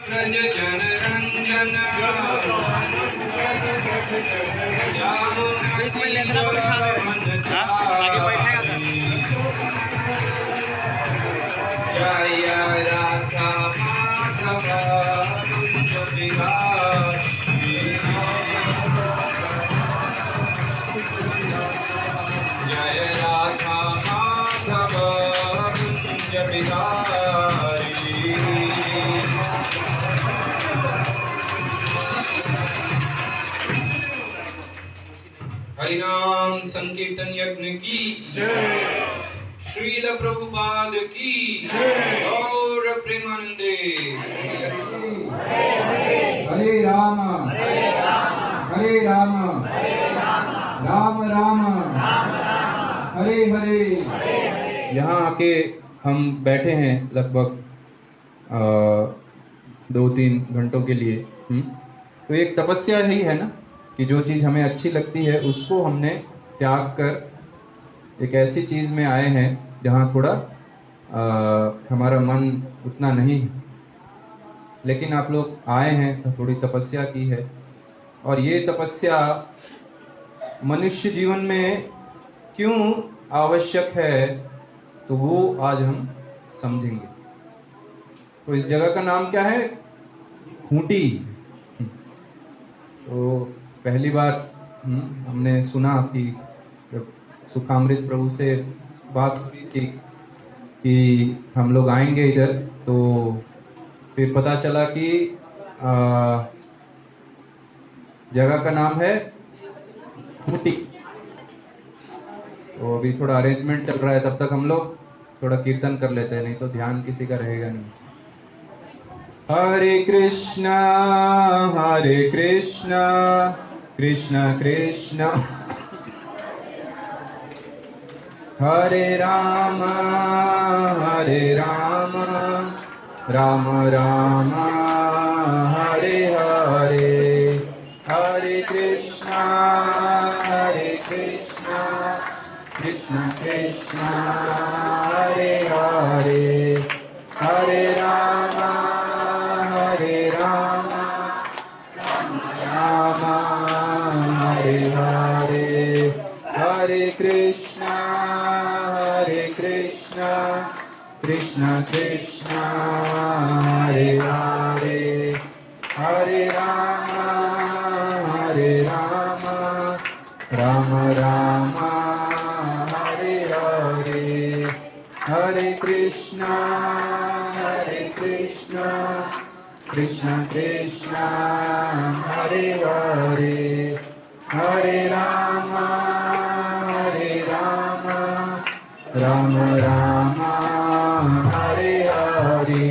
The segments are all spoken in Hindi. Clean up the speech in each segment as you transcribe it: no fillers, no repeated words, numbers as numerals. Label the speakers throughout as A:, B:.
A: व्रज जन रंजन
B: बीच में लेना को बिठा दे। आगे बैठेगा
A: जय राधा माधव कुंज बिहारी जय राधा माधव कुंज बिहारी हरिनाम संकीर्तन यज्ञ की जय, श्रील प्रभुपाद की जय, और प्रेमानंदे
C: हरे राम हरे राम राम राम हरे हरे।
A: यहाँ आके हम बैठे हैं लगभग 2-3 घंटों के लिए। तो एक तपस्या ही है ना कि जो चीज़ हमें अच्छी लगती है उसको हमने त्याग कर एक ऐसी चीज़ में आए हैं जहाँ थोड़ा हमारा मन उतना नहीं है, लेकिन आप लोग आए हैं तो थोड़ी तपस्या की है। और ये तपस्या मनुष्य जीवन में क्यों आवश्यक है तो वो आज हम समझेंगे। तो इस जगह का नाम क्या है? खूंटी। तो पहली बार हमने सुना कि जब सुखामृत प्रभु से बात हुई थी कि हम लोग आएंगे इधर, तो फिर पता चला कि जगह का नाम है खूंटी। तो अभी थोड़ा अरेंजमेंट चल रहा है, तब तक हम लोग थोड़ा कीर्तन कर लेते हैं, नहीं तो ध्यान किसी का रहेगा नहीं। हरे कृष्णा कृष्ण कृष्ण हरे राम राम राम हरे हरे। हरे कृष्णा कृष्ण कृष्ण हरे हरे। हरे राम राम हरे हरे। हरे कृष्णा कृष्ण कृष्ण हरे हरे। हरे राम राम राम हरे हरे। हरे कृष्णा कृष्ण कृष्ण हरे हरे। हरे राम राम राम हरे हरे।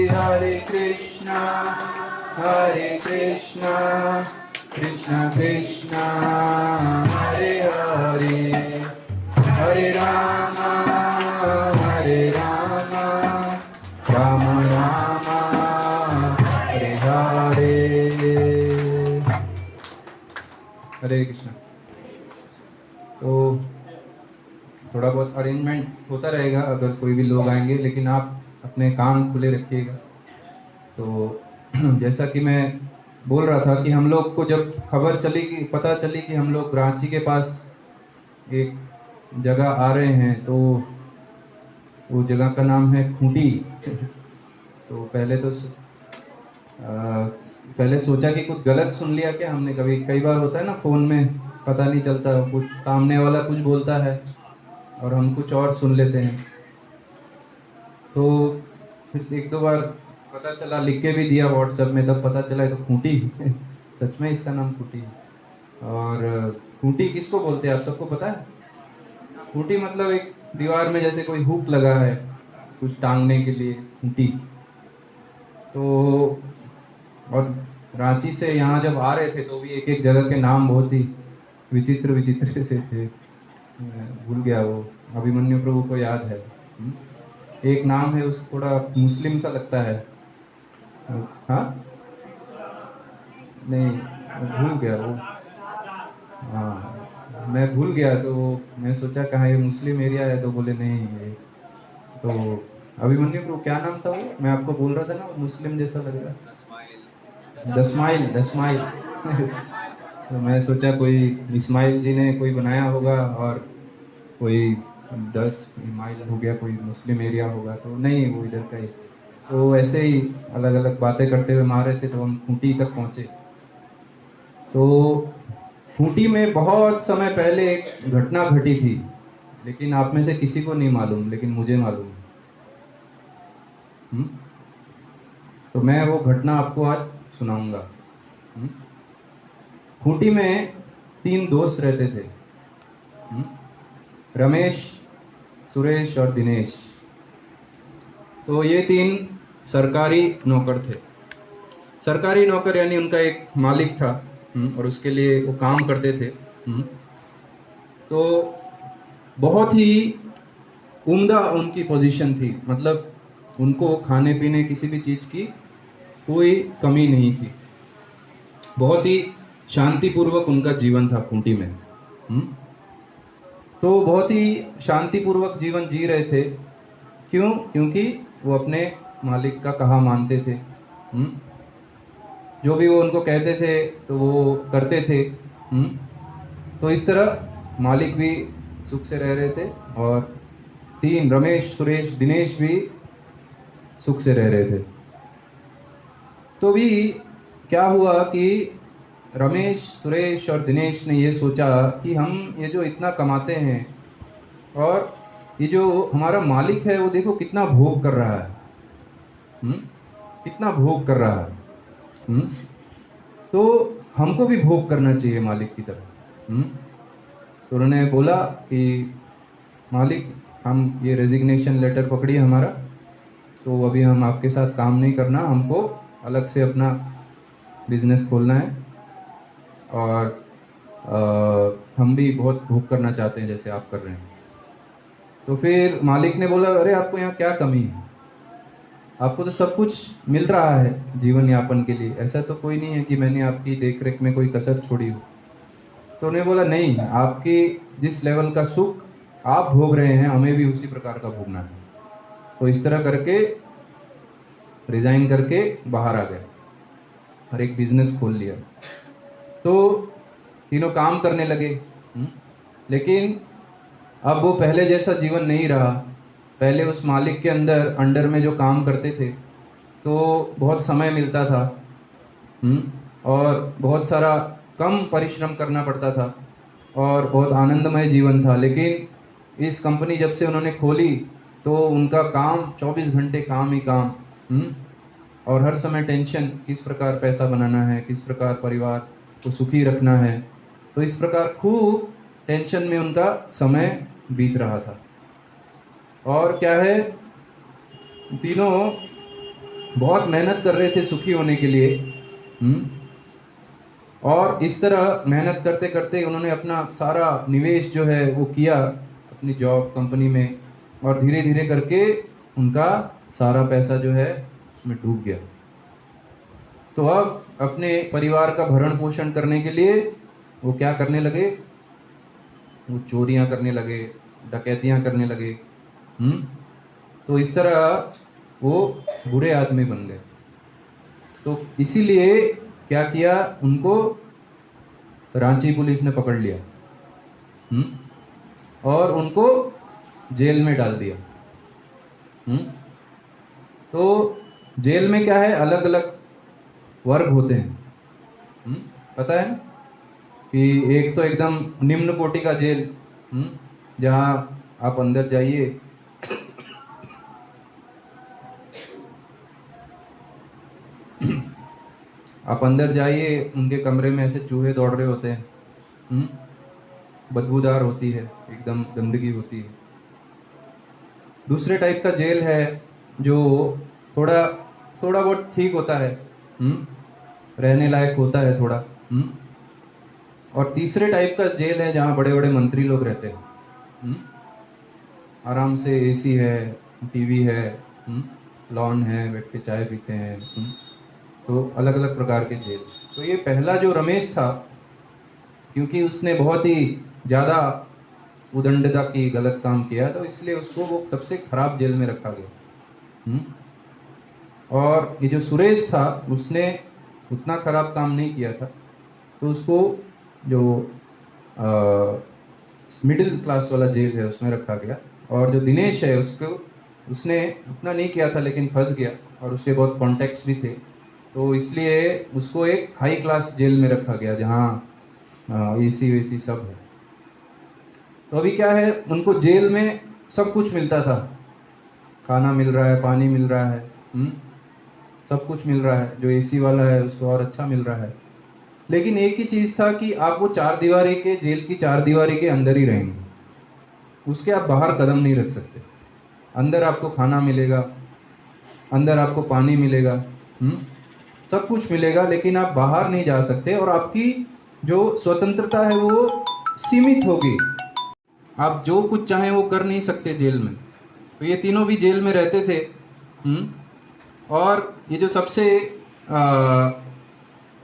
A: हरे कृष्णा कृष्ण कृष्ण हरे हरे। हरे राम राम राम हरे हरे। हरे कृष्ण। तो थोड़ा बहुत अरेंजमेंट होता रहेगा अगर कोई भी लोग आएंगे, लेकिन आप अपने कान खुले रखिएगा। तो जैसा कि मैं बोल रहा था कि हम लोग को जब पता चली कि हम लोग रांची के पास एक जगह आ रहे हैं, तो वो जगह का नाम है खूंटी। तो पहले सोचा कि कुछ गलत सुन लिया क्या हमने। कई बार होता है ना, फोन में पता नहीं चलता, कुछ सामने वाला कुछ बोलता है और हम कुछ और सुन लेते हैं। तो फिर 1-2 बार पता चला, लिख के भी दिया व्हाट्सएप में, तब पता चला है तो खूंटी सच में इसका नाम खूंटी है। और खूंटी किसको बोलते हैं आप सबको पता है? खूंटी मतलब एक दीवार में जैसे कोई हुक लगा है कुछ टांगने के लिए, खूंटी। तो और रांची से यहाँ जब आ रहे थे तो भी एक एक जगह के नाम बहुत ही विचित्र से थे। भूल गया वो, अभिमन्यु प्रभु को याद है। एक नाम है उस, थोड़ा मुस्लिम सा लगता है। हाँ नहीं, भूल गया वो। हाँ मैं भूल गया, तो मैं सोचा कहाँ ये मुस्लिम एरिया है, तो बोले नहीं ये तो अभिमन्यु को क्या नाम था वो, मैं आपको बोल रहा था ना, वो मुस्लिम जैसा लग रहा है, दसमाइल तो मैं सोचा कोई इस्माइल जी ने कोई बनाया होगा और कोई 10 माइल हो गया, कोई मुस्लिम एरिया होगा, तो नहीं, वो इधर का ही। तो ऐसे ही अलग अलग बातें करते हुए मार रहे थे, तो हम खूंटी तक पहुंचे। तो खूंटी में बहुत समय पहले एक घटना घटी थी, लेकिन आप में से किसी को नहीं मालूम, लेकिन मुझे मालूम है। तो मैं वो घटना आपको आज सुनाऊंगा। खूंटी में 3 दोस्त रहते थे, रमेश, सुरेश और दिनेश। तो ये 3 सरकारी नौकर थे। सरकारी नौकर यानी उनका एक मालिक था, और उसके लिए वो काम करते थे। तो बहुत ही उम्दा उनकी पोजीशन थी, मतलब उनको खाने पीने किसी भी चीज़ की कोई कमी नहीं थी। बहुत ही शांतिपूर्वक उनका जीवन था खूंटी में। तो बहुत ही शांतिपूर्वक जीवन जी रहे थे। क्यों? क्योंकि वो अपने मालिक का कहा मानते थे। जो भी वो उनको कहते थे तो वो करते थे। तो इस तरह मालिक भी सुख से रह रहे थे, और 3 रमेश, सुरेश, दिनेश भी सुख से रह रहे थे। तो भी क्या हुआ कि रमेश, सुरेश और दिनेश ने ये सोचा कि हम ये जो इतना कमाते हैं, और ये जो हमारा मालिक है वो देखो कितना भोग कर रहा है, कितना भोग कर रहा है, तो हमको भी भोग करना चाहिए मालिक की तरह। तो उन्होंने बोला कि मालिक, हम ये रेजिग्नेशन लेटर पकड़िए हमारा, तो अभी हम आपके साथ काम नहीं करना, हमको अलग से अपना बिजनेस खोलना है, और हम भी बहुत भोग करना चाहते हैं जैसे आप कर रहे हैं। तो फिर मालिक ने बोला, अरे आपको यहाँ क्या कमी है, आपको तो सब कुछ मिल रहा है जीवन यापन के लिए, ऐसा तो कोई नहीं है कि मैंने आपकी देख रेख में कोई कसर छोड़ी हो। तो उन्हें बोला, नहीं, आपकी जिस लेवल का सुख आप भोग रहे हैं हमें भी उसी प्रकार का भोगना है। तो इस तरह करके रिजाइन करके बाहर आ गए और एक बिजनेस खोल लिया। तो तीनों काम करने लगे, लेकिन अब वो पहले जैसा जीवन नहीं रहा। पहले उस मालिक के अंडर में जो काम करते थे तो बहुत समय मिलता था, और बहुत सारा कम परिश्रम करना पड़ता था, और बहुत आनंदमय जीवन था। लेकिन इस कंपनी जब से उन्होंने खोली तो उनका काम 24 घंटे काम ही काम, और हर समय टेंशन, किस प्रकार पैसा बनाना है, किस प्रकार परिवार को सुखी रखना है। तो इस प्रकार खूब टेंशन में उनका समय बीत रहा था। और क्या है, तीनों बहुत मेहनत कर रहे थे सुखी होने के लिए। और इस तरह मेहनत करते करते उन्होंने अपना सारा निवेश जो है वो किया अपनी जॉब कंपनी में, और धीरे धीरे करके उनका सारा पैसा जो है उसमें डूब गया। तो अब अपने परिवार का भरण पोषण करने के लिए वो क्या करने लगे, वो चोरियां करने लगे, डकैतियां करने लगे। तो इस तरह वो बुरे आदमी बन गए। तो इसीलिए क्या किया, उनको रांची पुलिस ने पकड़ लिया, और उनको जेल में डाल दिया। तो जेल में क्या है, अलग अलग वर्ग होते हैं, पता है कि एक तो एकदम निम्न कोटि का जेल, जहां आप अंदर जाइए, आप अंदर जाइए, उनके कमरे में ऐसे चूहे दौड़ रहे होते हैं, बदबूदार होती है, एकदम गंदगी होती है। दूसरे टाइप का जेल है जो थोड़ा बहुत ठीक होता है, रहने लायक होता है थोड़ा। और तीसरे टाइप का जेल है जहाँ बड़े बड़े मंत्री लोग रहते हैं, आराम से एसी है, टीवी है, लॉन है, बैठ के चाय पीते हैं। तो अलग अलग प्रकार के जेल। तो ये पहला जो रमेश था, क्योंकि उसने बहुत ही ज़्यादा उदंडता की, गलत काम किया, तो इसलिए उसको वो सबसे खराब जेल में रखा गया। हम्म? और ये जो सुरेश था उसने उतना खराब काम नहीं किया था, तो उसको जो मिडिल क्लास वाला जेल है उसमें रखा गया। और जो दिनेश है उसको उसने उतना नहीं किया था लेकिन फंस गया, और उसके बहुत कॉन्टैक्ट्स भी थे, तो इसलिए उसको एक हाई क्लास जेल में रखा गया जहाँ एसी वेसी सब है। तो अभी क्या है, उनको जेल में सब कुछ मिलता था, खाना मिल रहा है, पानी मिल रहा है, सब कुछ मिल रहा है। जो एसी वाला है उसको और अच्छा मिल रहा है, लेकिन एक ही चीज़ था कि आप वो चार दीवारी के जेल की चार दीवारी के अंदर ही रहेंगे, उसके आप बाहर कदम नहीं रख सकते। अंदर आपको खाना मिलेगा, अंदर आपको पानी मिलेगा, सब कुछ मिलेगा, लेकिन आप बाहर नहीं जा सकते, और आपकी जो स्वतंत्रता है वो सीमित होगी। आप जो कुछ चाहें वो कर नहीं सकते जेल में। तो ये तीनों भी जेल में रहते थे। और ये जो सबसे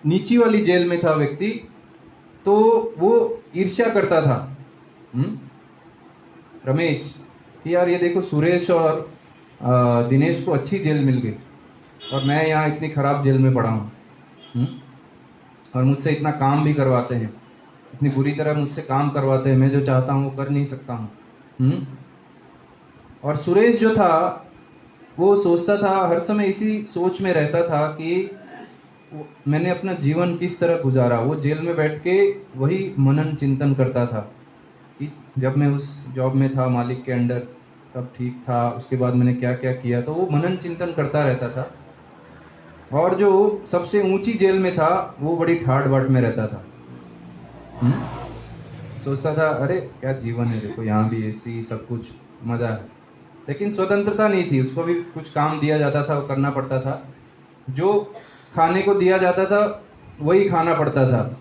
A: नीची वाली जेल में था व्यक्ति, तो वो ईर्ष्या करता था रमेश कि यार ये देखो सुरेश और दिनेश को अच्छी जेल मिल गई और मैं यहाँ इतनी खराब जेल में पड़ा हूँ, और मुझसे इतना काम भी करवाते हैं, इतनी बुरी तरह मुझसे काम करवाते हैं, मैं जो चाहता हूँ वो कर नहीं सकता हूँ। और सुरेश जो था वो सोचता था, हर समय इसी सोच में रहता था कि मैंने अपना जीवन किस तरह गुजारा। वो जेल में बैठ के वही मनन चिंतन करता था कि जब मैं उस जॉब में था मालिक के अंडर तब ठीक था, उसके बाद मैंने क्या क्या किया, तो वो मनन चिंतन करता रहता था। और जो सबसे ऊंची जेल में था वो बड़ी ठाड़ बाट में रहता था। सोचता था अरे क्या जीवन है, देखो यहाँ भी एसी सब कुछ मजा है, लेकिन स्वतंत्रता नहीं थी। उसको भी कुछ काम दिया जाता था, वो करना पड़ता था, जो खाने को दिया जाता था वही खाना पड़ता था।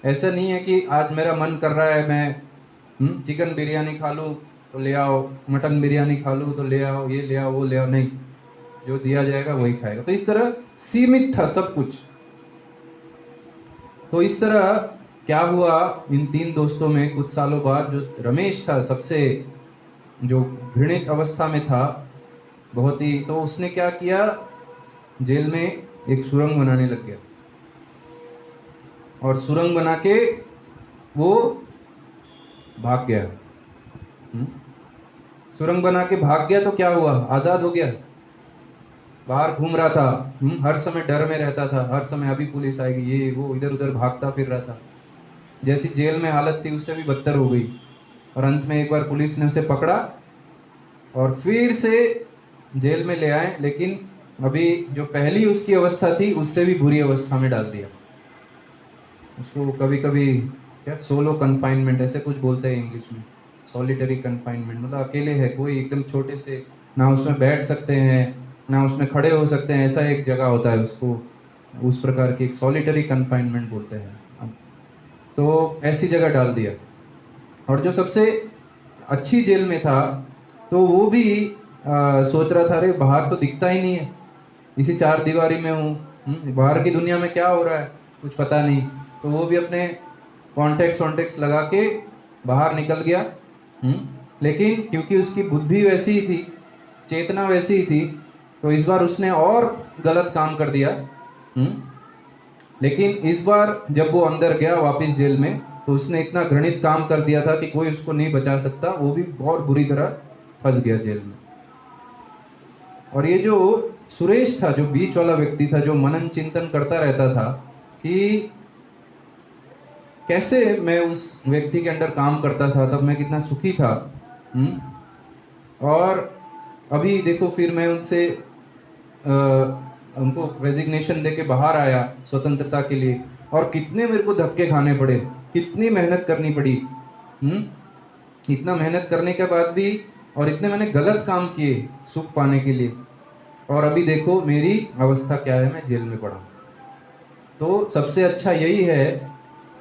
A: ऐसा नहीं है कि आज मेरा मन कर रहा है मैं चिकन बिरयानी खा लूँ तो ले आओ, मटन बिरयानी खा लूँ तो ले आओ, ये ले आओ वो ले आओ, नहीं, जो दिया जाएगा वही खाएगा। तो इस तरह सीमित था सब कुछ। तो इस तरह क्या हुआ, इन तीन दोस्तों में कुछ सालों बाद जो रमेश था सबसे जो घृणित अवस्था में था बहुत ही, तो उसने क्या किया, जेल में एक सुरंग बनाने लग गया, और सुरंग बना के वो भाग गया। सुरंग बना के भाग गया तो क्या हुआ, आजाद हो गया, बाहर घूम रहा था, हर समय डर में रहता था, हर समय अभी पुलिस आएगी, ये वो, इधर उधर भागता फिर रहा था। जैसी जेल में हालत थी उससे भी बदतर हो गई, और अंत में एक बार पुलिस ने उसे पकड़ा और फिर से जेल में ले आए, लेकिन अभी जो पहली उसकी अवस्था थी उससे भी बुरी अवस्था में डाल दिया उसको। कभी कभी क्या सोलो कन्फाइनमेंट ऐसे कुछ बोलते हैं इंग्लिश में, सॉलिटरी कन्फाइनमेंट, मतलब अकेले है कोई, एकदम छोटे से, ना उसमें बैठ सकते हैं ना उसमें खड़े हो सकते हैं, ऐसा एक जगह होता है, उसको उस प्रकार की एक सॉलिटरी कन्फाइनमेंट बोलते हैं। तो ऐसी जगह डाल दिया। और जो सबसे अच्छी जेल में था तो वो भी सोच रहा था अरे बाहर तो दिखता ही नहीं है, इसी चार दीवारी में हूँ, बाहर की दुनिया में क्या हो रहा है कुछ पता नहीं। तो वो भी अपने कॉन्टेक्ट्स लगा के बाहर निकल गया। लेकिन क्योंकि उसकी बुद्धि वैसी ही थी, चेतना वैसी ही थी, तो इस बार उसने और गलत काम कर दिया। लेकिन इस बार जब वो अंदर गया वापस जेल में, तो उसने इतना घृणित काम कर दिया था कि कोई उसको नहीं बचा सकता, वो भी बहुत बुरी तरह फंस गया जेल में। और ये जो सुरेश था, जो बीच वाला व्यक्ति था, जो मनन चिंतन करता रहता था कि कैसे मैं उस व्यक्ति के अंडर काम करता था, तब मैं कितना सुखी था, और अभी देखो फिर मैं उनसे उनको रेजिग्नेशन देके बाहर आया स्वतंत्रता के लिए, और कितने मेरे को धक्के खाने पड़े, कितनी मेहनत करनी पड़ी, इतना मेहनत करने के बाद भी, और इतने मैंने गलत काम किए सुख पाने के लिए, और अभी देखो मेरी अवस्था क्या है, मैं जेल में पड़ा। तो सबसे अच्छा यही है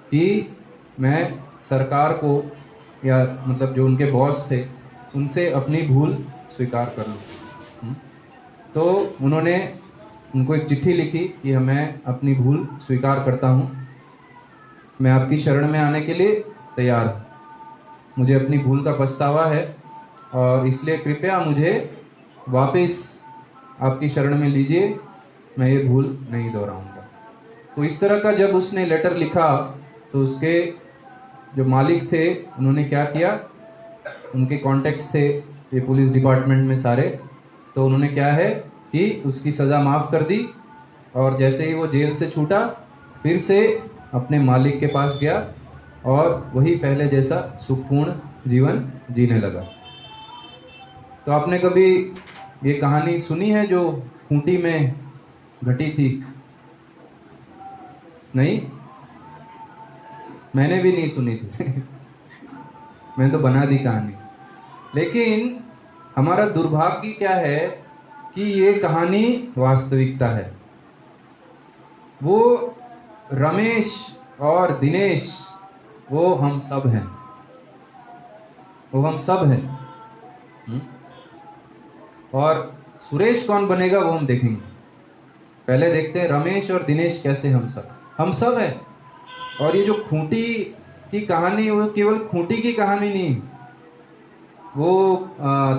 A: कि मैं सरकार को, या मतलब जो उनके बॉस थे, उनसे अपनी भूल स्वीकार कर लूँ। तो उन्होंने उनको एक चिट्ठी लिखी कि मैं अपनी भूल स्वीकार करता हूँ, मैं आपकी शरण में आने के लिए तैयार हूँ, मुझे अपनी भूल का पछतावा है, और इसलिए कृपया मुझे वापस आपकी शरण में लीजिए, मैं ये भूल नहीं दोहराऊंगा। तो इस तरह का जब उसने लेटर लिखा तो उसके जो मालिक थे उन्होंने क्या किया, उनके कॉन्टेक्ट्स थे ये पुलिस डिपार्टमेंट में सारे, तो उन्होंने क्या है कि उसकी सज़ा माफ़ कर दी और जैसे ही वो जेल से छूटा फिर से अपने मालिक के पास गया और वही पहले जैसा सुखपूर्ण जीवन जीने लगा। तो आपने कभी ये कहानी सुनी है जो खूंटी में घटी थी? नहीं, मैंने भी नहीं सुनी थी मैंने तो बना दी कहानी। लेकिन हमारा दुर्भाग्य क्या है कि ये कहानी वास्तविकता है। वो रमेश और दिनेश वो हम सब हैं, वो हम सब हैं। और सुरेश कौन बनेगा वो हम देखेंगे। पहले देखते हैं रमेश और दिनेश कैसे हम सब हैं। और ये जो खूंटी की कहानी वो केवल खूंटी की कहानी नहीं, वो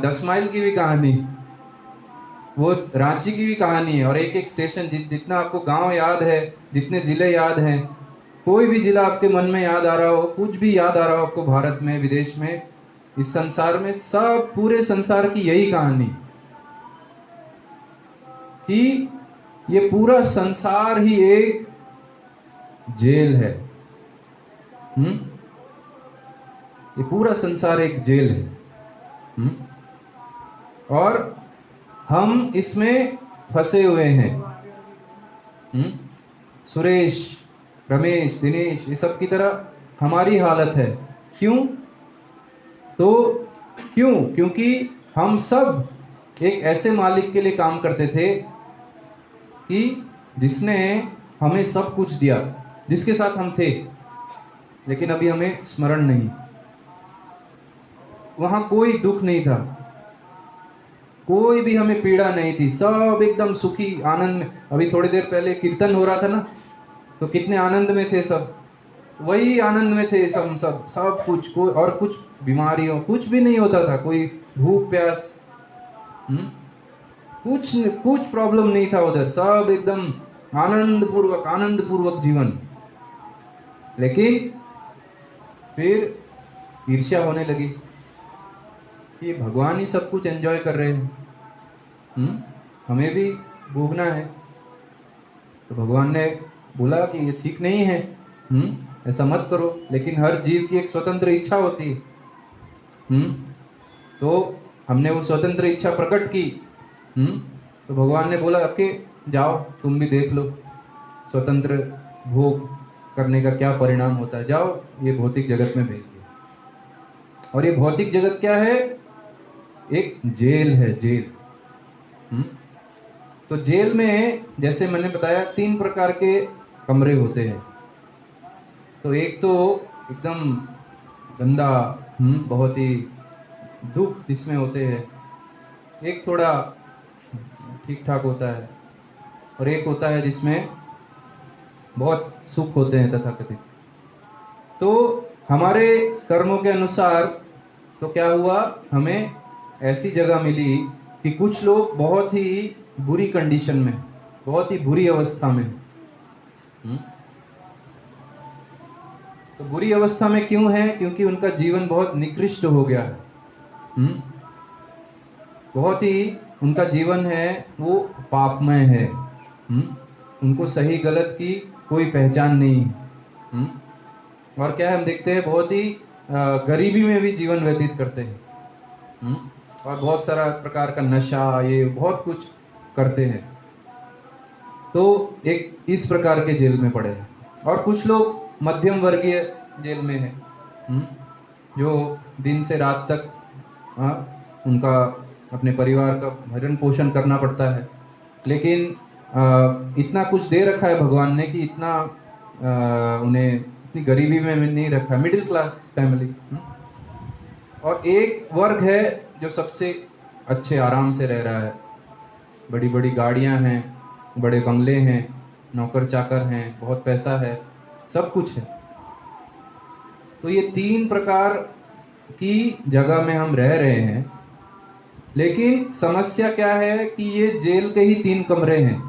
A: 10 माइल की भी कहानी, वो रांची की भी कहानी है। और एक एक स्टेशन जितना आपको गांव याद है, जितने ज़िले याद हैं, कोई भी ज़िला आपके मन में याद आ रहा हो, कुछ भी याद आ रहा हो आपको, भारत में, विदेश में, इस संसार में, सब पूरे संसार की यही कहानी कि ये पूरा संसार ही एक जेल है। ये पूरा संसार एक जेल है। और हम इसमें फंसे हुए हैं। सुरेश, रमेश, दिनेश, ये सब की तरह हमारी हालत है। क्यों? क्योंकि हम सब एक ऐसे मालिक के लिए काम करते थे कि जिसने हमें सब कुछ दिया, जिसके साथ हम थे, लेकिन अभी हमें स्मरण नहीं। वहां कोई दुख नहीं था, कोई भी हमें पीड़ा नहीं थी, सब एकदम सुखी आनंद में। अभी थोड़ी देर पहले कीर्तन हो रहा था ना, तो कितने आनंद में थे सब, वही आनंद में थे सब कुछ। कोई और कुछ बीमारियों कुछ भी नहीं होता था, कोई भूख प्यास कुछ प्रॉब्लम नहीं था उधर, सब एकदम आनंद पूर्वक जीवन। लेकिन फिर ईर्ष्या होने लगी कि भगवान ही सब कुछ एंजॉय कर रहे हैं, हमें भी भोगना है। तो भगवान ने बोला कि ये ठीक नहीं है, ऐसा मत करो। लेकिन हर जीव की एक स्वतंत्र इच्छा होती है। तो हमने वो स्वतंत्र इच्छा प्रकट की। तो भगवान ने बोला कि जाओ तुम भी देख लो स्वतंत्र भोग करने का क्या परिणाम होता है, जाओ ये भौतिक जगत में भेज दिया। और ये भौतिक जगत क्या है? एक जेल है, जेल। तो जेल में जैसे मैंने बताया 3 प्रकार के कमरे होते हैं। तो एक तो एकदम गंदा, बहुत ही दुख जिसमें होते हैं, एक थोड़ा ठीक ठाक होता है, और एक होता है जिसमें बहुत सुख होते हैं तथाकथित। तो हमारे कर्मों के अनुसार तो क्या हुआ, हमें ऐसी जगह मिली कि कुछ लोग बहुत ही बुरी कंडीशन में, बहुत ही बुरी अवस्था में। तो बुरी अवस्था में क्यों है? क्योंकि उनका जीवन बहुत निकृष्ट हो गया है। बहुत ही उनका जीवन है वो पापमय है। उनको सही गलत की कोई पहचान नहीं। और क्या है, हम देखते हैं बहुत ही गरीबी में भी जीवन व्यतीत करते हैं। और बहुत सारा प्रकार का नशा, ये बहुत कुछ करते हैं। तो एक इस प्रकार के जेल में पड़े हैं। और कुछ लोग मध्यम वर्गीय जेल में हैं, जो दिन से रात तक उनका अपने परिवार का भरण पोषण करना पड़ता है। लेकिन इतना कुछ दे रखा है भगवान ने कि इतना उन्हें इतनी गरीबी में नहीं रखा, मिडिल क्लास फैमिली। और एक वर्ग है जो सबसे अच्छे आराम से रह रहा है, बड़ी बड़ी गाड़ियां हैं, बड़े बंगले हैं, नौकर चाकर हैं, बहुत पैसा है, सब कुछ है। तो ये 3 प्रकार की जगह में हम रह रहे हैं। लेकिन समस्या क्या है कि ये जेल के ही 3 कमरे हैं।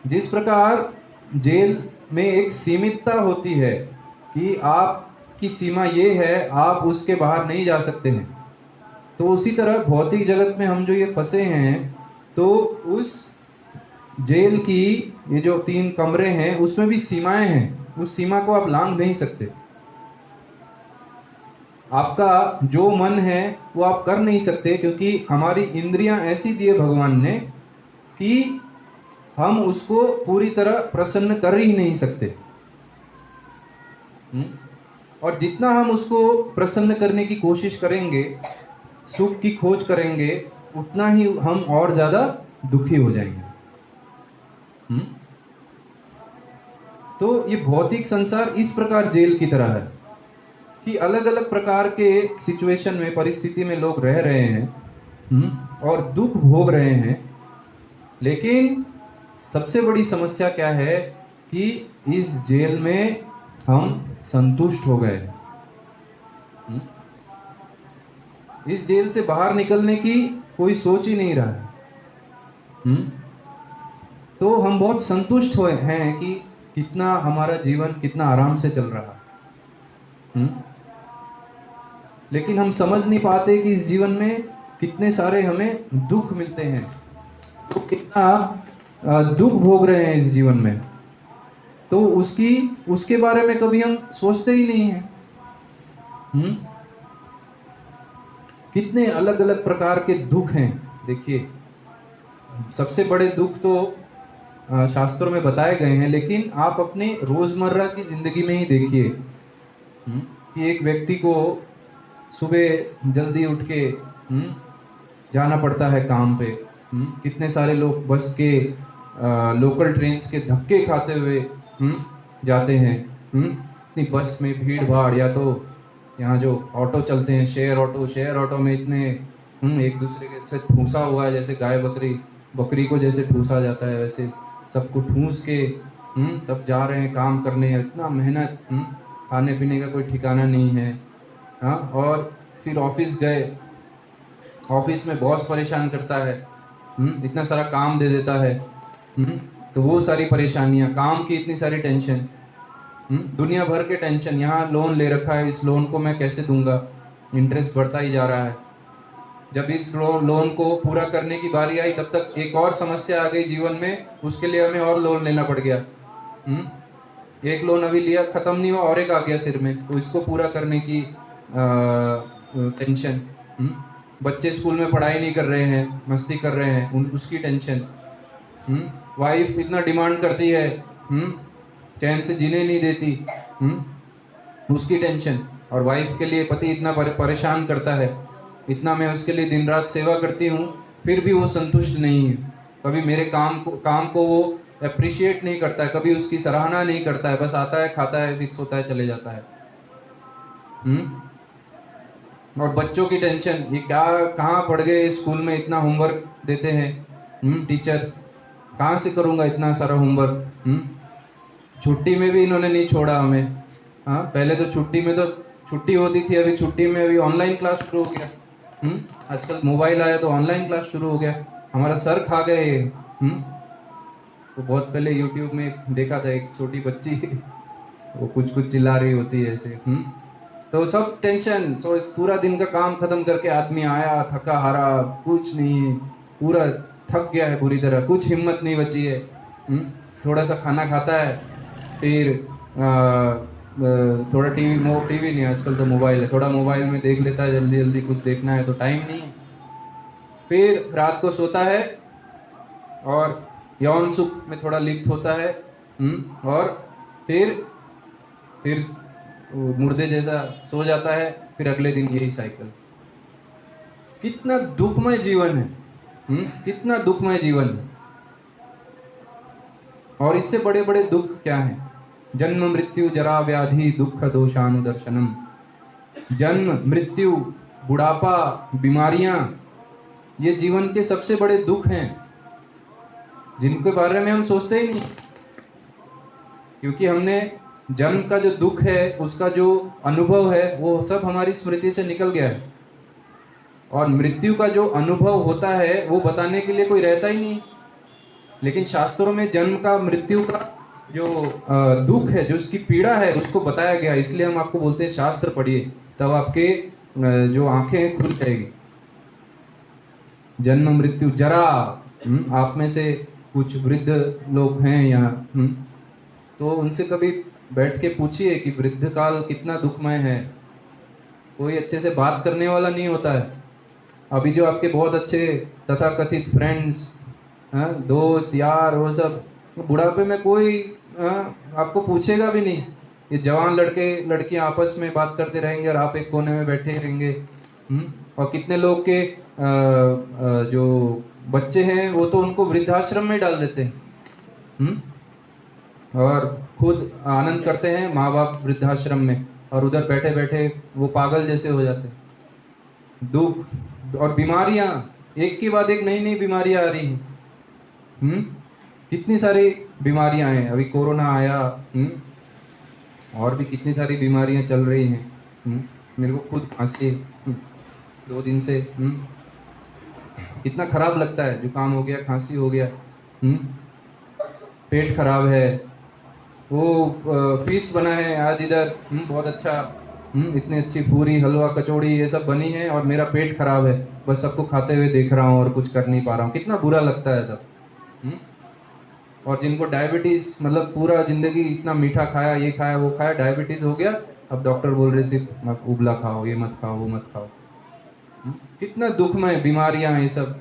A: जिस प्रकार जेल में एक सीमितता होती है कि आपकी सीमा ये है, आप उसके बाहर नहीं जा सकते हैं, तो उसी तरह भौतिक जगत में हम जो ये फंसे हैं, तो उस जेल की ये जो 3 कमरे हैं उसमें भी सीमाएं हैं, उस सीमा को आप लांघ नहीं सकते। आपका जो मन है वो आप कर नहीं सकते, क्योंकि हमारी इंद्रियां ऐसी दी है भगवान ने कि हम उसको पूरी तरह प्रसन्न कर ही नहीं सकते। और जितना हम उसको प्रसन्न करने की कोशिश करेंगे, सुख की खोज करेंगे, उतना ही हम और ज्यादा दुखी हो जाएंगे। तो ये भौतिक संसार इस प्रकार जेल की तरह है कि अलग अलग प्रकार के सिचुएशन में, परिस्थिति में लोग रह रहे हैं और दुख भोग रहे हैं। लेकिन सबसे बड़ी समस्या क्या है कि इस जेल में हम संतुष्ट हो गए। इस जेल से बाहर निकलने की कोई सोच ही नहीं रहा है। तो हम बहुत संतुष्ट हुए हैं कि कितना हमारा जीवन कितना आराम से चल रहा है। लेकिन हम समझ नहीं पाते कि इस जीवन में कितने सारे हमें दुख मिलते हैं, तो कितना दुख भोग रहे हैं इस जीवन में, तो उसके बारे में कभी हम सोचते ही नहीं हैं। कितने अलग अलग प्रकार के दुख हैं। देखिए, सबसे बड़े दुख तो शास्त्रों में बताए गए हैं, लेकिन आप अपने रोजमर्रा की जिंदगी में ही देखिए कि एक व्यक्ति को सुबह जल्दी उठ के जाना पड़ता है काम पे। कितने सारे लोग बस के लोकल ट्रेन्स के धक्के खाते हुए जाते हैं। इतनी बस में भीड़ भाड़, या तो यहाँ जो ऑटो चलते हैं शेयर ऑटो में इतने एक दूसरे के से ठूसा हुआ है, जैसे गाय बकरी को जैसे ठूसा जाता है, वैसे सबको ठूस के सब जा रहे हैं काम करने। इतना मेहनत, खाने पीने का कोई ठिकाना नहीं है। हाँ, और फिर ऑफिस गए, ऑफिस में बॉस परेशान करता है, इतना सारा काम दे देता है, तो वो सारी परेशानियां, काम की इतनी सारी टेंशन, दुनिया भर के टेंशन। यहाँ लोन ले रखा है, इस लोन को मैं कैसे दूंगा, इंटरेस्ट बढ़ता ही जा रहा है। जब इस लोन को पूरा करने की बारी आई, तब तक एक और समस्या आ गई जीवन में, उसके लिए हमें और लोन लेना पड़ गया। एक लोन अभी लिया, खत्म नहीं हुआ, और एक आ गया सिर में, तो इसको पूरा करने की टेंशन। बच्चे स्कूल में पढ़ाई नहीं कर रहे हैं, मस्ती कर रहे हैं, उसकी टेंशन। वाइफ इतना डिमांड करती है, चैन से जीने नहीं देती, उसकी टेंशन। और वाइफ के लिए पति इतना परेशान करता है, इतना मैं उसके लिए दिन रात सेवा करती हूँ, फिर भी वो संतुष्ट नहीं है। कभी मेरे काम को वो अप्रिशिएट नहीं करता है, कभी उसकी सराहना नहीं करता है, बस आता है, खाता है, फिक्स होता है, चले जाता है। और बच्चों की टेंशन, ये क्या कहाँ पढ़ गए, स्कूल में इतना होमवर्क देते हैं टीचर, कहाँ से करूँगा इतना सारा होमवर्क। छुट्टी में भी इन्होंने नहीं छोड़ा हमें। हाँ, पहले तो छुट्टी होती थी, अभी छुट्टी में अभी ऑनलाइन क्लास शुरू हो गया। आजकल मोबाइल आया तो ऑनलाइन क्लास शुरू हो गया, हमारा सर खा गए। तो बहुत पहले यूट्यूब में देखा था, एक छोटी बच्ची वो कुछ चिल्ला रही होती है ऐसे। तो सब टेंशन, तो पूरा दिन का काम खत्म करके आदमी आया थका हारा, कुछ नहीं, पूरा थक गया है पूरी तरह, कुछ हिम्मत नहीं बची है। थोड़ा सा खाना खाता है, फिर थोड़ा टीवी नहीं, आजकल तो मोबाइल है, थोड़ा मोबाइल में देख लेता है, जल्दी जल्दी कुछ देखना है तो टाइम नहीं। फिर रात को सोता है और यौन सुख में थोड़ा लिप्त होता है, और फिर मुर्दे जैसा सो जाता है, फिर अगले दिन यही साइकिल। कितना दुखमय जीवन है, कितना दुखमय जीवन है। और इससे बड़े बड़े दुख क्या हैं? जन्म मृत्यु जरा व्याधि दुख दोषानुदर्शनम। जन्म मृत्यु, बुढ़ापा, बीमारियां, ये जीवन के सबसे बड़े दुख हैं, जिनके बारे में हम सोचते ही नहीं, क्योंकि हमने जन्म का जो दुख है, उसका जो अनुभव है, वो सब हमारी स्मृति से निकल गया है। और मृत्यु का जो अनुभव होता है वो बताने के लिए कोई रहता ही नहीं। लेकिन शास्त्रों में जन्म का, मृत्यु का जो दुख है, जो उसकी पीड़ा है, उसको बताया गया। इसलिए हम आपको बोलते हैं शास्त्र पढ़िए, तब आपके जो आंखें खुल जाएगी। जन्म मृत्यु जरा, आप में से कुछ वृद्ध लोग हैं यहाँ, तो उनसे कभी बैठ के पूछिए कि वृद्ध काल कितना दुखमय है। कोई अच्छे से बात करने वाला नहीं होता है। अभी जो आपके बहुत अच्छे तथाकथित फ्रेंड्स, दोस्त यार, वो सब बुढ़ापे में कोई आपको पूछेगा भी नहीं। ये जवान लड़के लड़कियां आपस में बात करते रहेंगे और आप एक कोने में बैठे रहेंगे। और कितने लोग के जो बच्चे हैं वो तो उनको वृद्धाश्रम में डाल देते हैं, और खुद आनंद करते हैं माँ बाप वृद्धाश्रम में, और उधर बैठे बैठे वो पागल जैसे हो जाते हैं। दुख और बीमारियां, एक के बाद एक नई नई बीमारियां आ रही हैं। कितनी सारी बीमारियां हैं, अभी कोरोना आया, और भी कितनी सारी बीमारियां चल रही हैं। मेरे को खुद खांसी है 2 दिन से। कितना खराब लगता है, जुकाम हो गया, खांसी हो गया, पेट खराब है। वो फीस्ट बना है आज इधर, बहुत अच्छा, इतनी अच्छी पूरी हलवा कचौड़ी ये सब बनी है, और मेरा पेट खराब है, बस सबको खाते हुए देख रहा हूँ और कुछ कर नहीं पा रहा हूँ। कितना बुरा लगता है तब। और जिनको डायबिटीज, मतलब पूरा जिंदगी इतना मीठा खाया, ये खाया वो खाया, डायबिटीज हो गया, अब डॉक्टर बोल रहे सिर्फ आप उबला खाओ, ये मत खाओ, वो मत खाओ। कितना दुखमय बीमारियां हैं ये सब।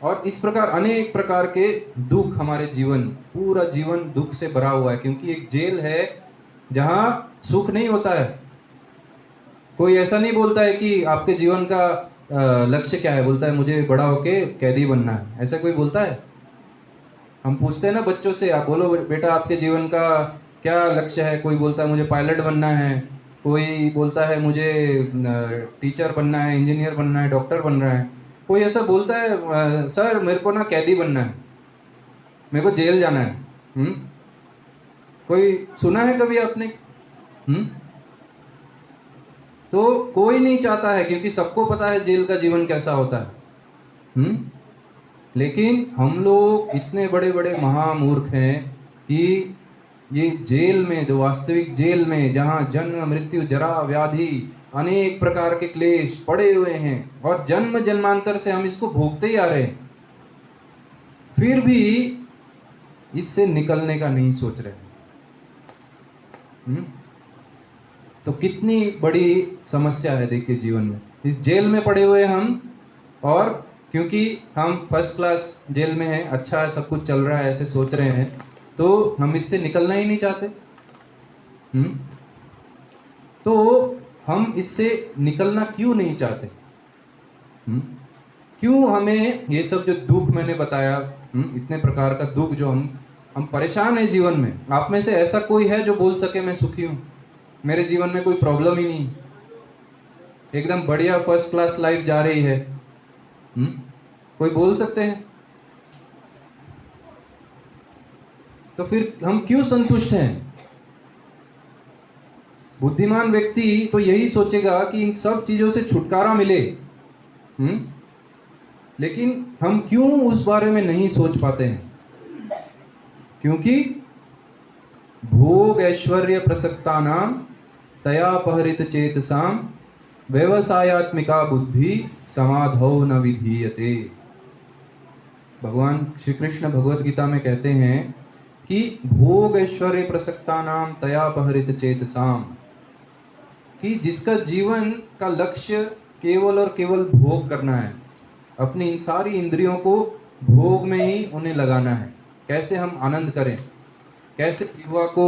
A: और इस प्रकार अनेक प्रकार के दुख, हमारे जीवन, पूरा जीवन दुख से भरा हुआ है, क्योंकि एक जेल है जहां सुख नहीं होता है। कोई ऐसा नहीं बोलता है कि आपके जीवन का लक्ष्य क्या है, बोलता है मुझे बड़ा होके कैदी बनना है, ऐसा कोई बोलता है? हम पूछते हैं ना बच्चों से, आप बोलो बेटा आपके जीवन का क्या लक्ष्य है? कोई बोलता है मुझे पायलट बनना है, कोई बोलता है मुझे टीचर बनना है, इंजीनियर बनना है, डॉक्टर बनना है। कोई ऐसा बोलता है सर मेरे को ना कैदी बनना है, मेरे को जेल जाना है। कोई सुना है कभी आपने? तो कोई नहीं चाहता है, क्योंकि सबको पता है जेल का जीवन कैसा होता है। लेकिन हम लोग इतने बड़े बड़े महामूर्ख हैं कि ये जेल में, जो वास्तविक जेल में, जहाँ जन्म मृत्यु जरा व्याधि अनेक प्रकार के क्लेश पड़े हुए हैं, और जन्म जन्मांतर से हम इसको भोगते ही आ रहे हैं, फिर भी इससे निकलने का नहीं सोच रहे। तो कितनी बड़ी समस्या है देखिए जीवन में। इस जेल में पड़े हुए हम, और क्योंकि हम फर्स्ट क्लास जेल में हैं, अच्छा है, सब कुछ चल रहा है, ऐसे सोच रहे हैं, तो हम इससे निकलना ही नहीं चाहते। तो हम इससे निकलना क्यों नहीं चाहते? क्यों हमें ये सब जो दुख मैंने बताया, इतने प्रकार का दुख जो हम परेशान है जीवन में। आप में से ऐसा कोई है जो बोल सके मैं सुखी हूं, मेरे जीवन में कोई प्रॉब्लम ही नहीं, एकदम बढ़िया फर्स्ट क्लास लाइफ जा रही है? कोई बोल सकते हैं? तो फिर हम क्यों संतुष्ट हैं? बुद्धिमान व्यक्ति तो यही सोचेगा कि इन सब चीजों से छुटकारा मिले। लेकिन हम क्यों उस बारे में नहीं सोच पाते हैं? क्योंकि भोग ऐश्वर्य प्रसक्तानाम तयापहरित चेतसाम व्यवसायात्मिका बुद्धि समाधौ न विधीयते। भगवान श्री कृष्ण भगवत गीता में कहते हैं कि भोग ऐश्वर्य प्रसक्तानाम तयापहरित चेतसाम, कि जिसका जीवन का लक्ष्य केवल और केवल भोग करना है, अपनी इन सारी इंद्रियों को भोग में ही उन्हें लगाना है। कैसे हम आनंद करें, कैसे जीवा को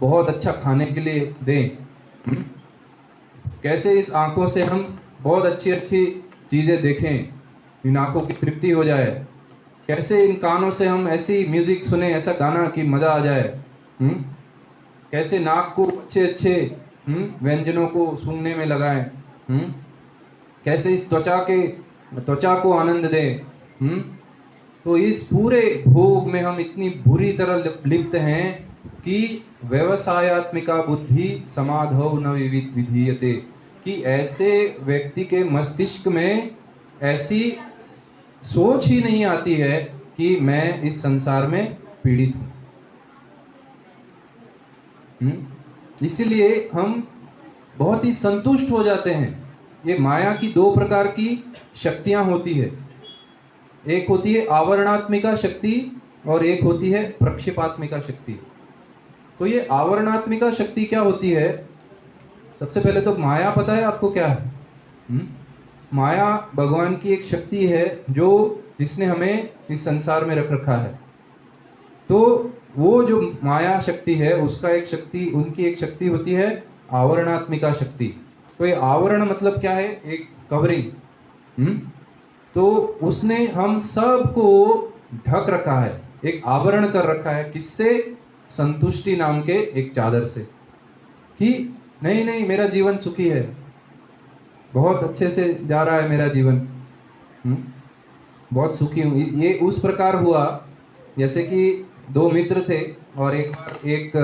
A: बहुत अच्छा खाने के लिए दें, कैसे इस आंखों से हम बहुत अच्छी अच्छी चीजें देखें, इन आंखों की तृप्ति हो जाए, कैसे इन कानों से हम ऐसी म्यूजिक सुने, ऐसा गाना कि मजा आ जाए, कैसे नाक को अच्छे अच्छे व्यंजनों को सूंघने में लगाएं, कैसे इस त्वचा को आनंद दें। तो इस पूरे भोग में हम इतनी बुरी तरह लिप्त हैं कि व्यवसायात्मिका बुद्धि समाधौ न विधीयते, कि ऐसे व्यक्ति के मस्तिष्क में ऐसी सोच ही नहीं आती है कि मैं इस संसार में पीड़ित हूं। इसीलिए हम बहुत ही संतुष्ट हो जाते हैं। ये माया की दो प्रकार की शक्तियां होती है, एक होती है आवरणात्मिका शक्ति और एक होती है प्रक्षेपात्मिका शक्ति। तो ये आवरणात्मिका शक्ति क्या होती है? सबसे पहले तो माया पता है आपको क्या है? माया भगवान की एक शक्ति है जो जिसने हमें इस संसार में रख रखा है। तो वो जो माया शक्ति है उसका उनकी एक शक्ति होती है आवरणात्मिका शक्ति। तो ये आवरण मतलब क्या है? एक कवरिंग। तो उसने हम सबको ढक रखा है, एक आवरण कर रखा है। किससे? संतुष्टि नाम के एक चादर से, कि नहीं नहीं मेरा जीवन सुखी है, बहुत अच्छे से जा रहा है मेरा जीवन, बहुत सुखी हूँ। ये उस प्रकार हुआ जैसे कि दो मित्र थे और एक